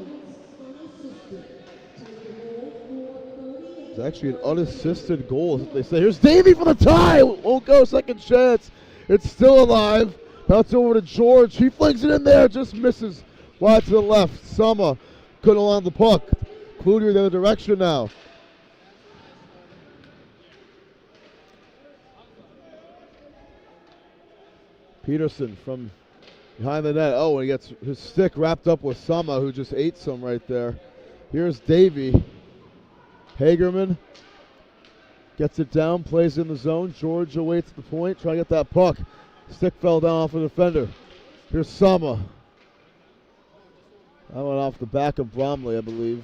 It's actually an unassisted goal, as they say. Here's Davey for the tie. Won't go, second chance. It's still alive. Bounce over to George. He flings it in there, just misses wide to the left. Summa couldn't allow the puck. Cloutier the other direction now. Peterson from behind the net. Oh, and he gets his stick wrapped up with Summa, who just ate some right there. Here's Davey. Hagerman gets it down, plays in the zone. George awaits the point, trying to get that puck. Stick fell down off a defender. Here's Summa. That went off the back of Bromley, I believe.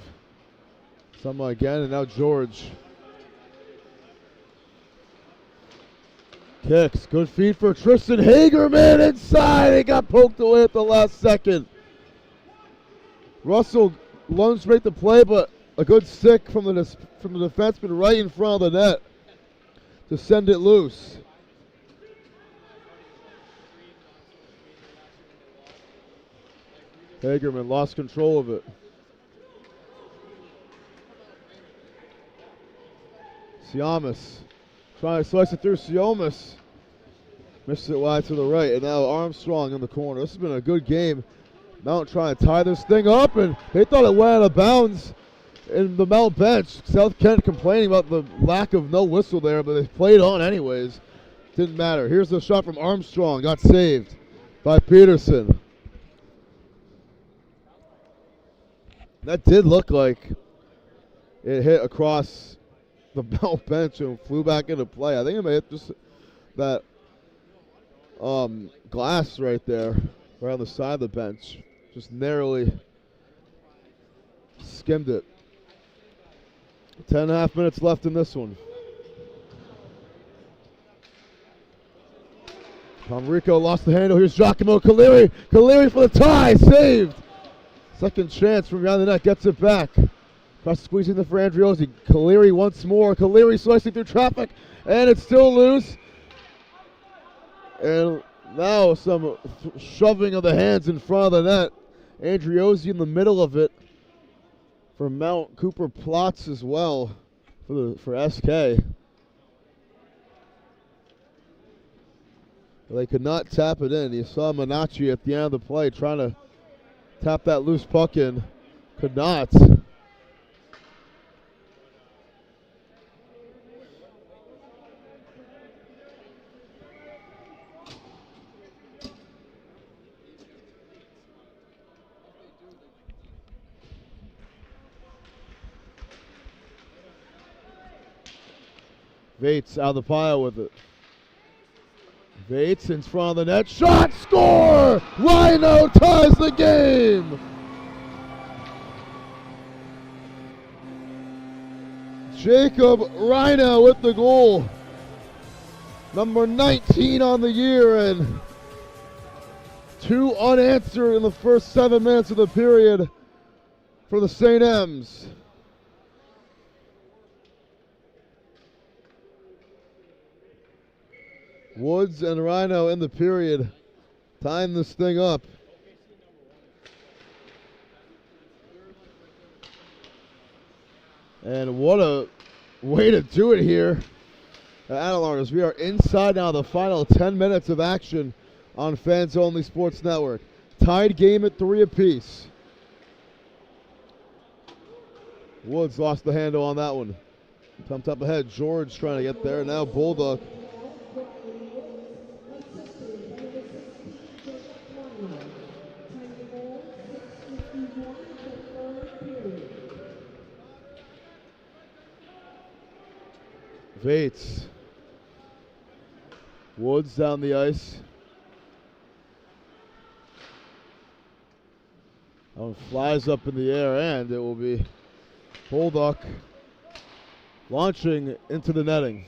Summa again, and now George. Kicks, good feed for Tristan Hagerman inside. It got poked away at the last second. Russell lunged to make the play, but a good stick from the defenseman right in front of the net to send it loose. Hagerman lost control of it. Siamis trying to slice it through. Siamis misses it wide to the right, and now Armstrong in the corner. This has been a good game. Mount trying to tie this thing up, and they thought it went out of bounds in the Mount bench. South Kent complaining about the lack of no whistle there, but they played on anyways. Didn't matter. Here's the shot from Armstrong. Got saved by Peterson. That did look like it hit across the belt bench and flew back into play. I think it may hit just that glass right there, right on the side of the bench. Just narrowly skimmed it. 10.5 minutes left in this one. Palmerico lost the handle. Here's Giacomo Caleri. Caleri for the tie. Saved. Second chance from behind the net. Gets it back. Cross squeezing the for Andriozzi. Caleri once more. Caleri slicing through traffic. And it's still loose. And now some shoving of the hands in front of the net. Andriozzi in the middle of it for Mount. Cooper Plotz as well for SK. They could not tap it in. You saw Minacci at the end of the play trying to tap that loose puck in. Could not. Vates out of the pile with it. Vates in front of the net. Shot! Score! Rhino ties the game! Jacob Rhino with the goal. Number 19 on the year, and 2 unanswered in the first 7 minutes of the period for the St. M's. Woods and Rhino in the period, tying this thing up. And what a way to do it here at Adelard, as we are inside now the final 10 minutes of action on Fans Only Sports Network. Tied game at 3 apiece. Woods lost the handle on that one. Pumped up ahead. George trying to get there. Now Bulldog. Vates. Woods down the ice. Flies up in the air, and it will be Bulldog launching into the netting.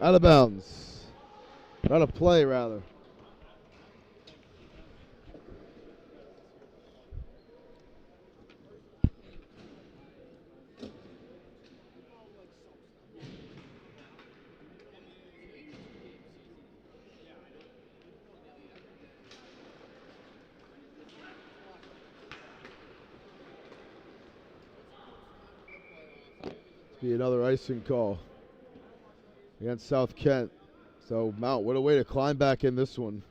Out of bounds. Out of play, rather. Be another icing call against South Kent. So Mount, what a way to climb back in this one.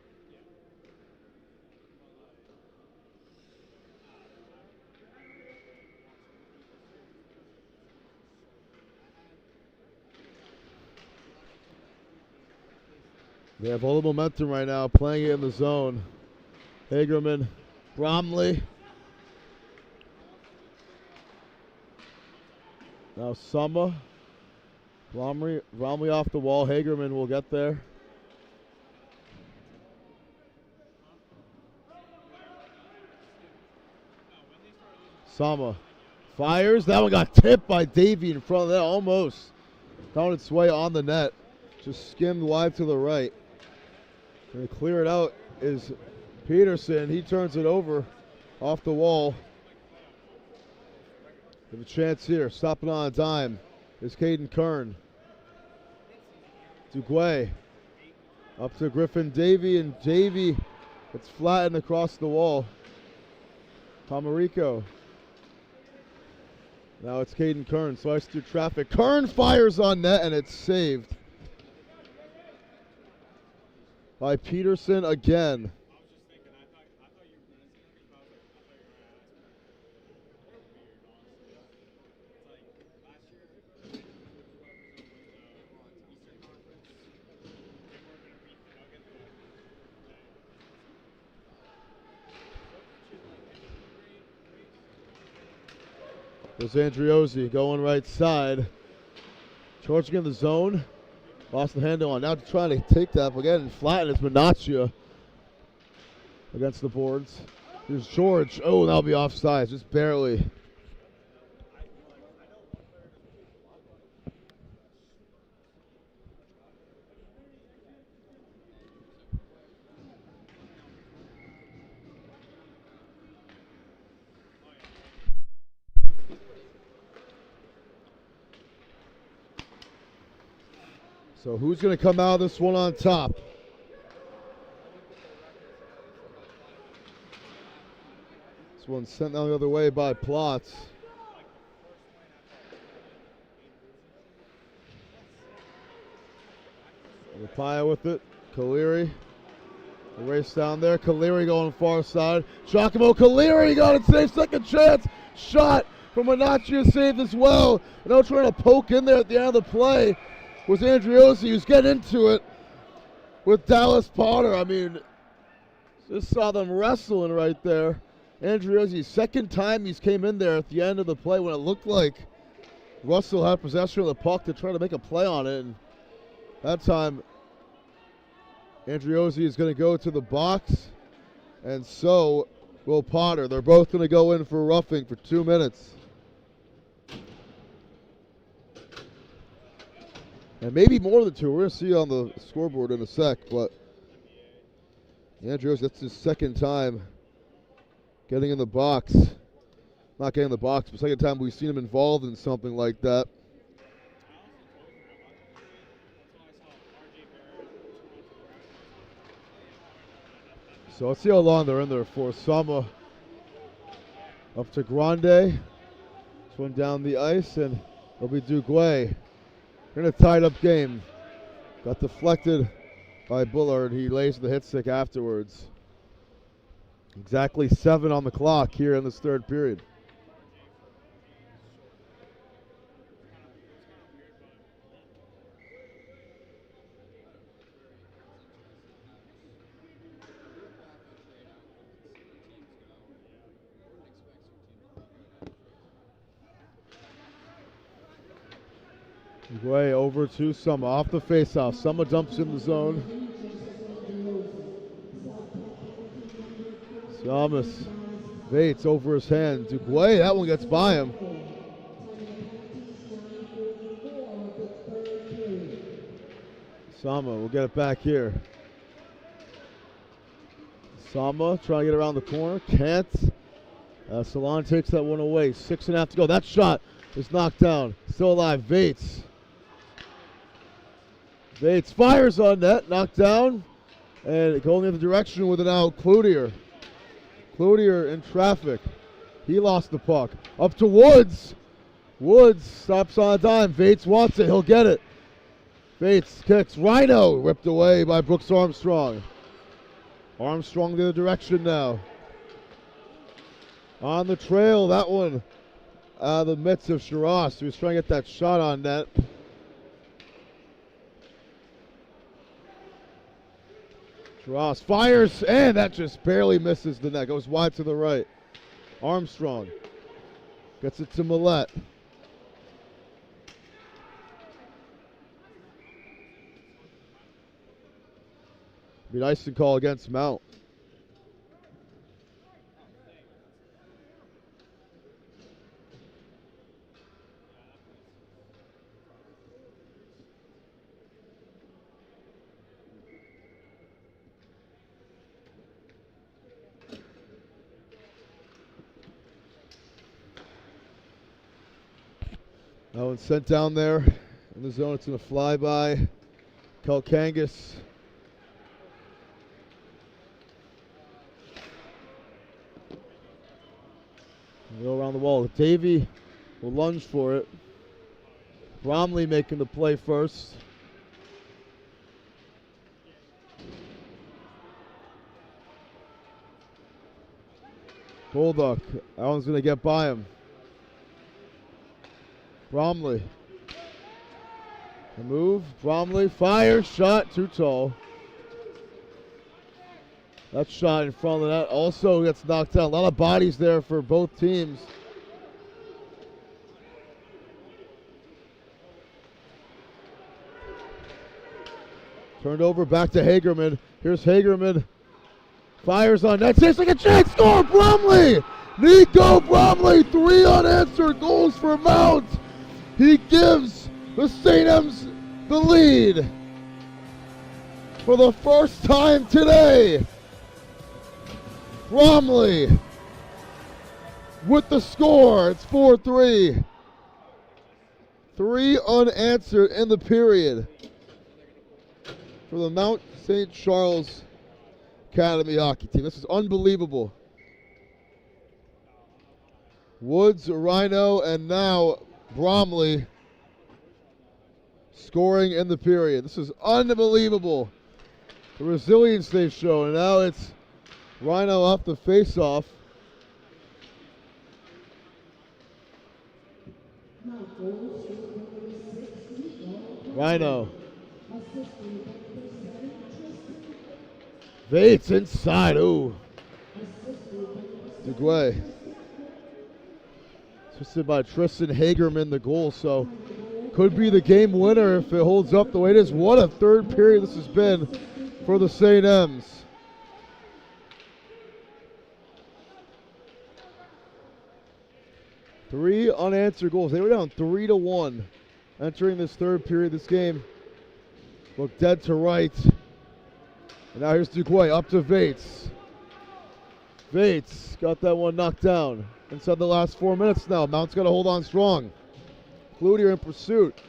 They have all the momentum right now, playing it in the zone. Hagerman, Bromley. Now Summa, Bromley off the wall. Hagerman will get there. Summa fires. That one got tipped by Davey in front of that. Almost found its way on the net. Just skimmed wide to the right. Going to clear it out is Peterson. He turns it over off the wall. Have a chance here. Stopping on a dime is Caden Kern. Duguay up to Griffin Davey, and Davey gets flattened across the wall. Palmerico. Now it's Caden Kern. Slices through traffic. Kern fires on net, and it's saved by Peterson again. There's Andriozzi going right side. Charging in the zone. Lost the handle on. Now trying to take that up again and flatten. It's Minaccia against the boards. Here's George. Oh, that'll be offside. Just barely. So who's going to come out of this one on top? This one's sent down the other way by Plotz. Rapaya with it. Kaleri. The race down there. Kaleri going far side. Giacomo Kaleri got it saved. Second chance. Shot from Minaccia saved as well. And now trying to poke in there at the end of the play was Andriozzi, who's getting into it with Dallas Potter. I mean, just saw them wrestling right there. Andriozzi, second time he's came in there at the end of the play when it looked like Russell had possession of the puck to try to make a play on it. And that time, Andriozzi is going to go to the box, and so will Potter. They're both going to go in for roughing for 2 minutes. And maybe more than two. We're going to see on the scoreboard in a sec, but Andriozzi, that's his second time getting in the box. Not getting in the box, but second time we've seen him involved in something like that. So let's see how long they're in there for. Sama up to Grande. This one down the ice, and it'll be Duguay. In a tied-up game. Got deflected by Bullard. He lays the hit stick afterwards. Exactly 7 on the clock here in this third period. Way over to Summer off the faceoff. Summer dumps in the zone. Thomas Vates over his hand. Duguay, that one gets by him. Sama will get it back here. Sama trying to get around the corner. Can't. Salon takes that one away. 6.5 to go. That shot is knocked down. Still alive. Vates. Vates fires on net, knocked down, and going the other direction with it now Cloutier. Cloutier in traffic. He lost the puck. Up to Woods. Woods stops on a dime. Vates wants it. He'll get it. Vates kicks. Rhino ripped away by Brooks Armstrong. Armstrong the other direction now. On the trail, that one out of the midst of Shiraz, who was trying to get that shot on net. Ross fires, and that just barely misses the net. Goes wide to the right. Armstrong gets it to Millette. Be nice to call against Mount. That one's sent down there in the zone. It's going to fly by Kalkangas. Go around the wall. Davey will lunge for it. Bromley making the play first. Bulldog. That one's going to get by him. Bromley. The move. Bromley fires. Shot. Too tall. That shot in front of the net also gets knocked down. A lot of bodies there for both teams. Turned over, back to Hagerman. Here's Hagerman. Fires on net. Saves like a chance. Score, Bromley! Nico Bromley, 3 unanswered goals for Mount. He gives the St. M's the lead for the first time today. Bromley with the score. It's 4-3. 3 unanswered in the period for the Mount St. Charles Academy hockey team. This is unbelievable. Woods, Rhino, and now Bromley scoring in the period. This is unbelievable. The resilience they've shown, and now it's Rhino off the face-off. Rhino. Vates inside. Ooh. DeGuay. Assisted by Tristan Hagerman, the goal, so could be the game winner if it holds up the way it is. What a third period this has been for the St. M's. Three unanswered goals. They were down 3-1 entering this third period. This game looked dead to rights. And now here's DeGuay up to Vates. Vates got that one knocked down. Inside the last 4 minutes now. Mount's got to hold on strong. Cloutier in pursuit.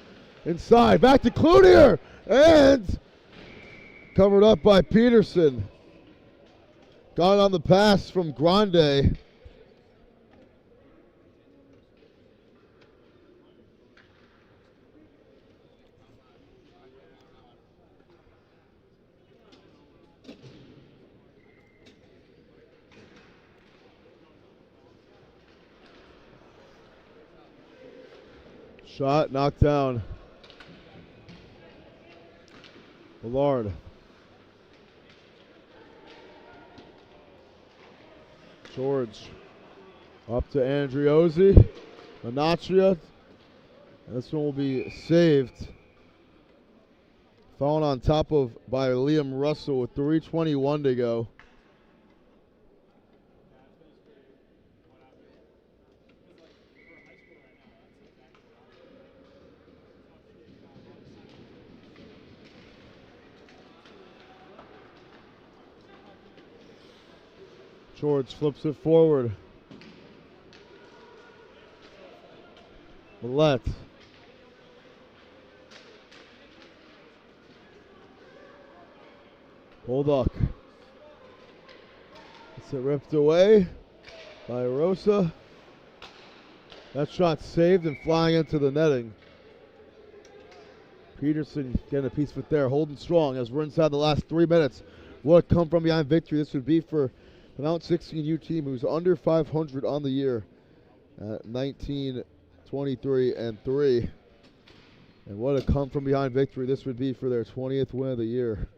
Inside. Back to Cloutier. And covered up by Peterson. Got on the pass from Grande. Shot knocked down. Ballard. George. Up to Andriozzi. Minaccia. This one will be saved. Fallen on top of by Liam Russell with 3:21 to go. George flips it forward. Millette. Bulldog. It's ripped away by Rosa. That shot saved and flying into the netting. Peterson getting a piece of it there, holding strong as we're inside the last 3 minutes. What a come from behind victory this would be for the Mount 16 U team, who's under 500 on the year at 19, 23, and 3. And what a come from behind victory this would be for their 20th win of the year.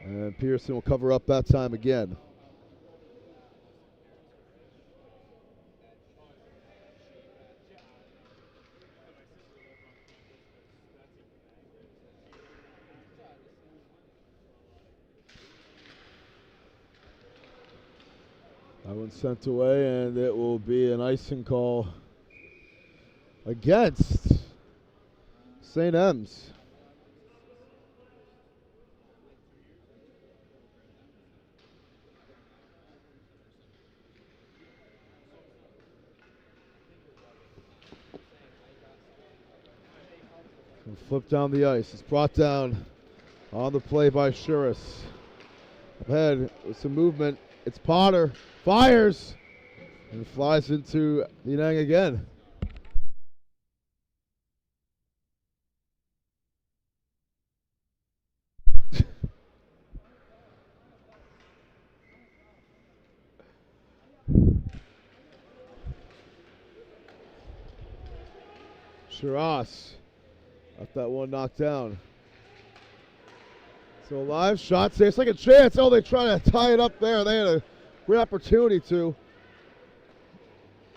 And Pearson will cover up that time again. That one sent away, and it will be an icing call against St. M's. Flip down the ice. It's brought down on the play by Shuris. Ahead with some movement. It's Potter. Fires. And flies into the net again. Shiras. Got that one knocked down. So live shot, saves like a chance. Oh, they try to tie it up there. They had a great opportunity to.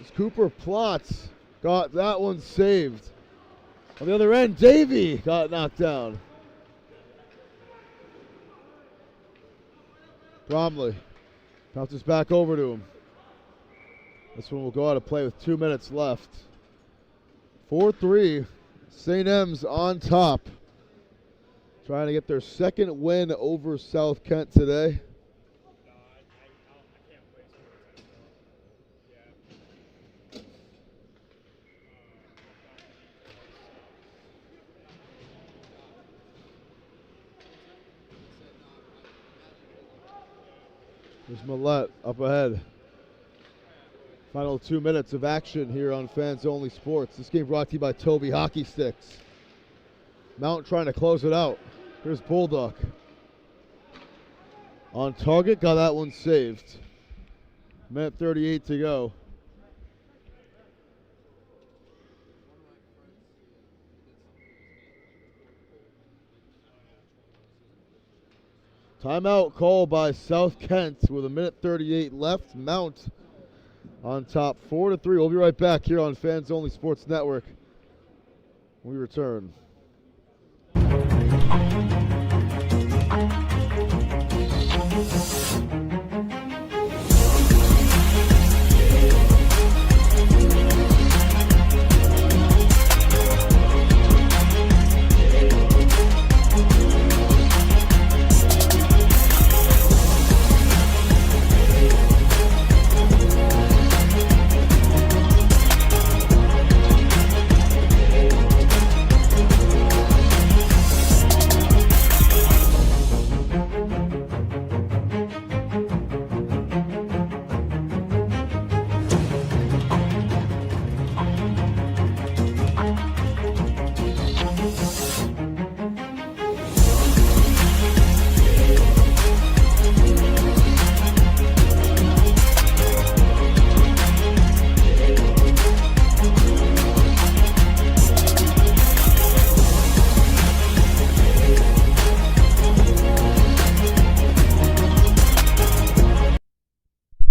As Cooper Plotz got that one saved. On the other end, Davey got knocked down. Bromley bounces back over to him. This one will go out of play with 2 minutes left. 4-3, St. M's on top. Trying to get their second win over South Kent today. There's Millette up ahead. Final 2 minutes of action here on Fans Only Sports. This game brought to you by Toby Hockey Sticks. Mount trying to close it out. Here's Bulldog. On target, got that one saved. Minute 38 to go. Timeout called by South Kent with a minute 38 left. Mount on top 4-3. We'll be right back here on Fans Only Sports Network when we return.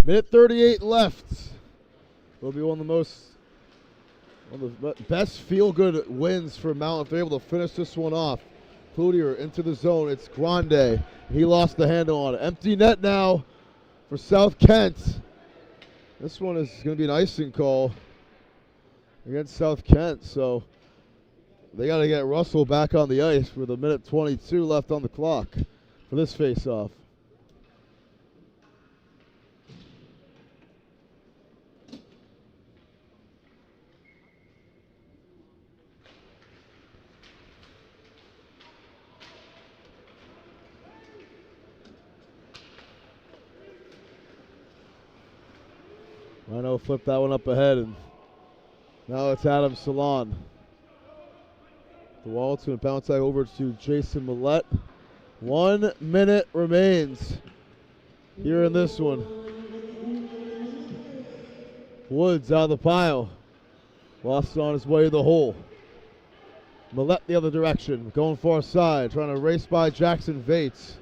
Minute 38 left. Will be one of the best feel-good wins for Mount if they're able to finish this one off. Cloutier into the zone. It's Grande. He lost the handle on it. Empty net now for South Kent. This one is going to be an icing call against South Kent, so they got to get Russell back on the ice with a minute 22 left on the clock for this face-off. Rhino flipped that one up ahead, and now it's Adam Salon. The wall, it's going to bounce that over to Jason Millette. 1 minute remains here in this one. Woods out of the pile. Lost it on his way to the hole. Millette the other direction, going far side, trying to race by Jackson Vates.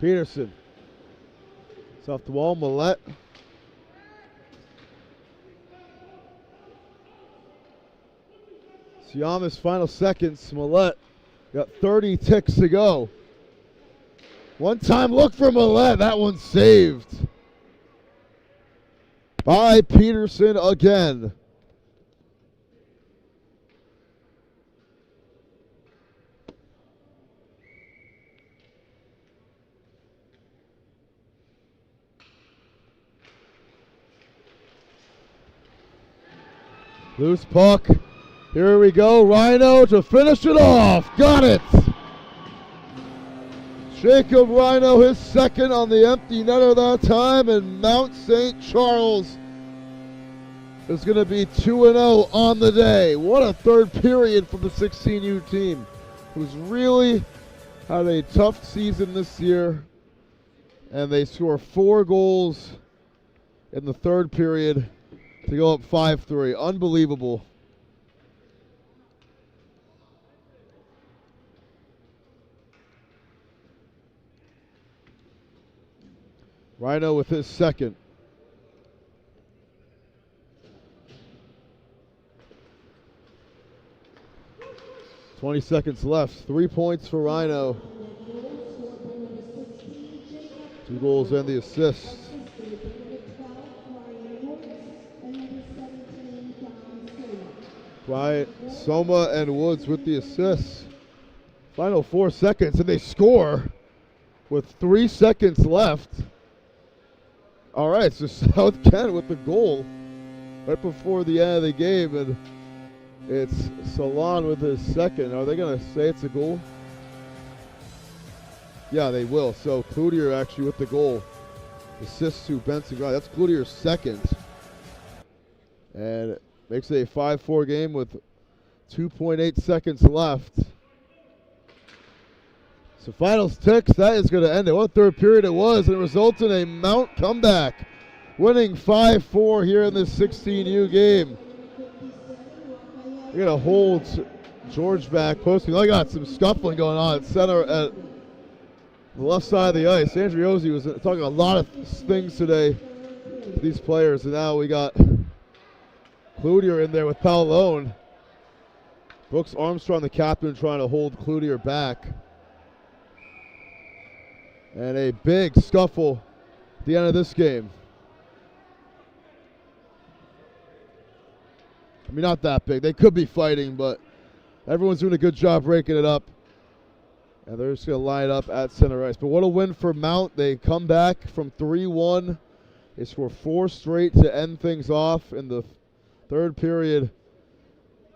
Peterson. It's off the wall, Millette. Siama's final seconds. Millette got 30 ticks to go. One-time look for Millette. That one's saved by Peterson again. Loose puck. Here we go, Rhino to finish it off. Got it. Jacob Rhino, his second on the empty netter that time, and Mount St. Charles is going to be 2-0 on the day. What a third period from the 16U team, who's really had a tough season this year, and they score 4 goals in the third period to go up 5-3. Unbelievable. Rhino with his second. 20 seconds left. 3 points for Rhino. 2 goals and the assist. Bryant, Soma, and Woods with the assists. Final 4 seconds, and they score with 3 seconds left. All right, so South Kent with the goal right before the end of the game, and it's Salon with his second. Are they going to say it's a goal? Yeah, they will. So Cloutier actually with the goal. Assists to Benson Grimes. That's Cloutier's second. And it makes it a 5-4 game with 2.8 seconds left. So finals ticks, that is going to end it. What third period it was, and it resulted in a Mount comeback, winning 5-4 here in this 16U game. They're going to hold George back, posting. I got some scuffling going on at center at the left side of the ice. Andriozzi was talking a lot of things today to these players, and now we got Cloutier in there with Paolone. Brooks Armstrong, the captain, trying to hold Cloutier back. And a big scuffle at the end of this game. I mean, not that big. They could be fighting, but everyone's doing a good job breaking it up. And they're just going to line it up at center ice. But what a win for Mount. They come back from 3-1. They score 4 straight to end things off in the third period.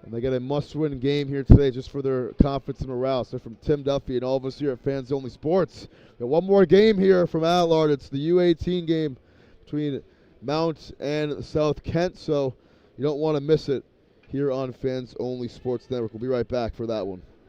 And they get a must-win game here today just for their confidence and morale. So from Tim Duffy and all of us here at Fans Only Sports, we got one more game here from Allard. It's the U18 game between Mount and South Kent. So you don't want to miss it here on Fans Only Sports Network. We'll be right back for that one.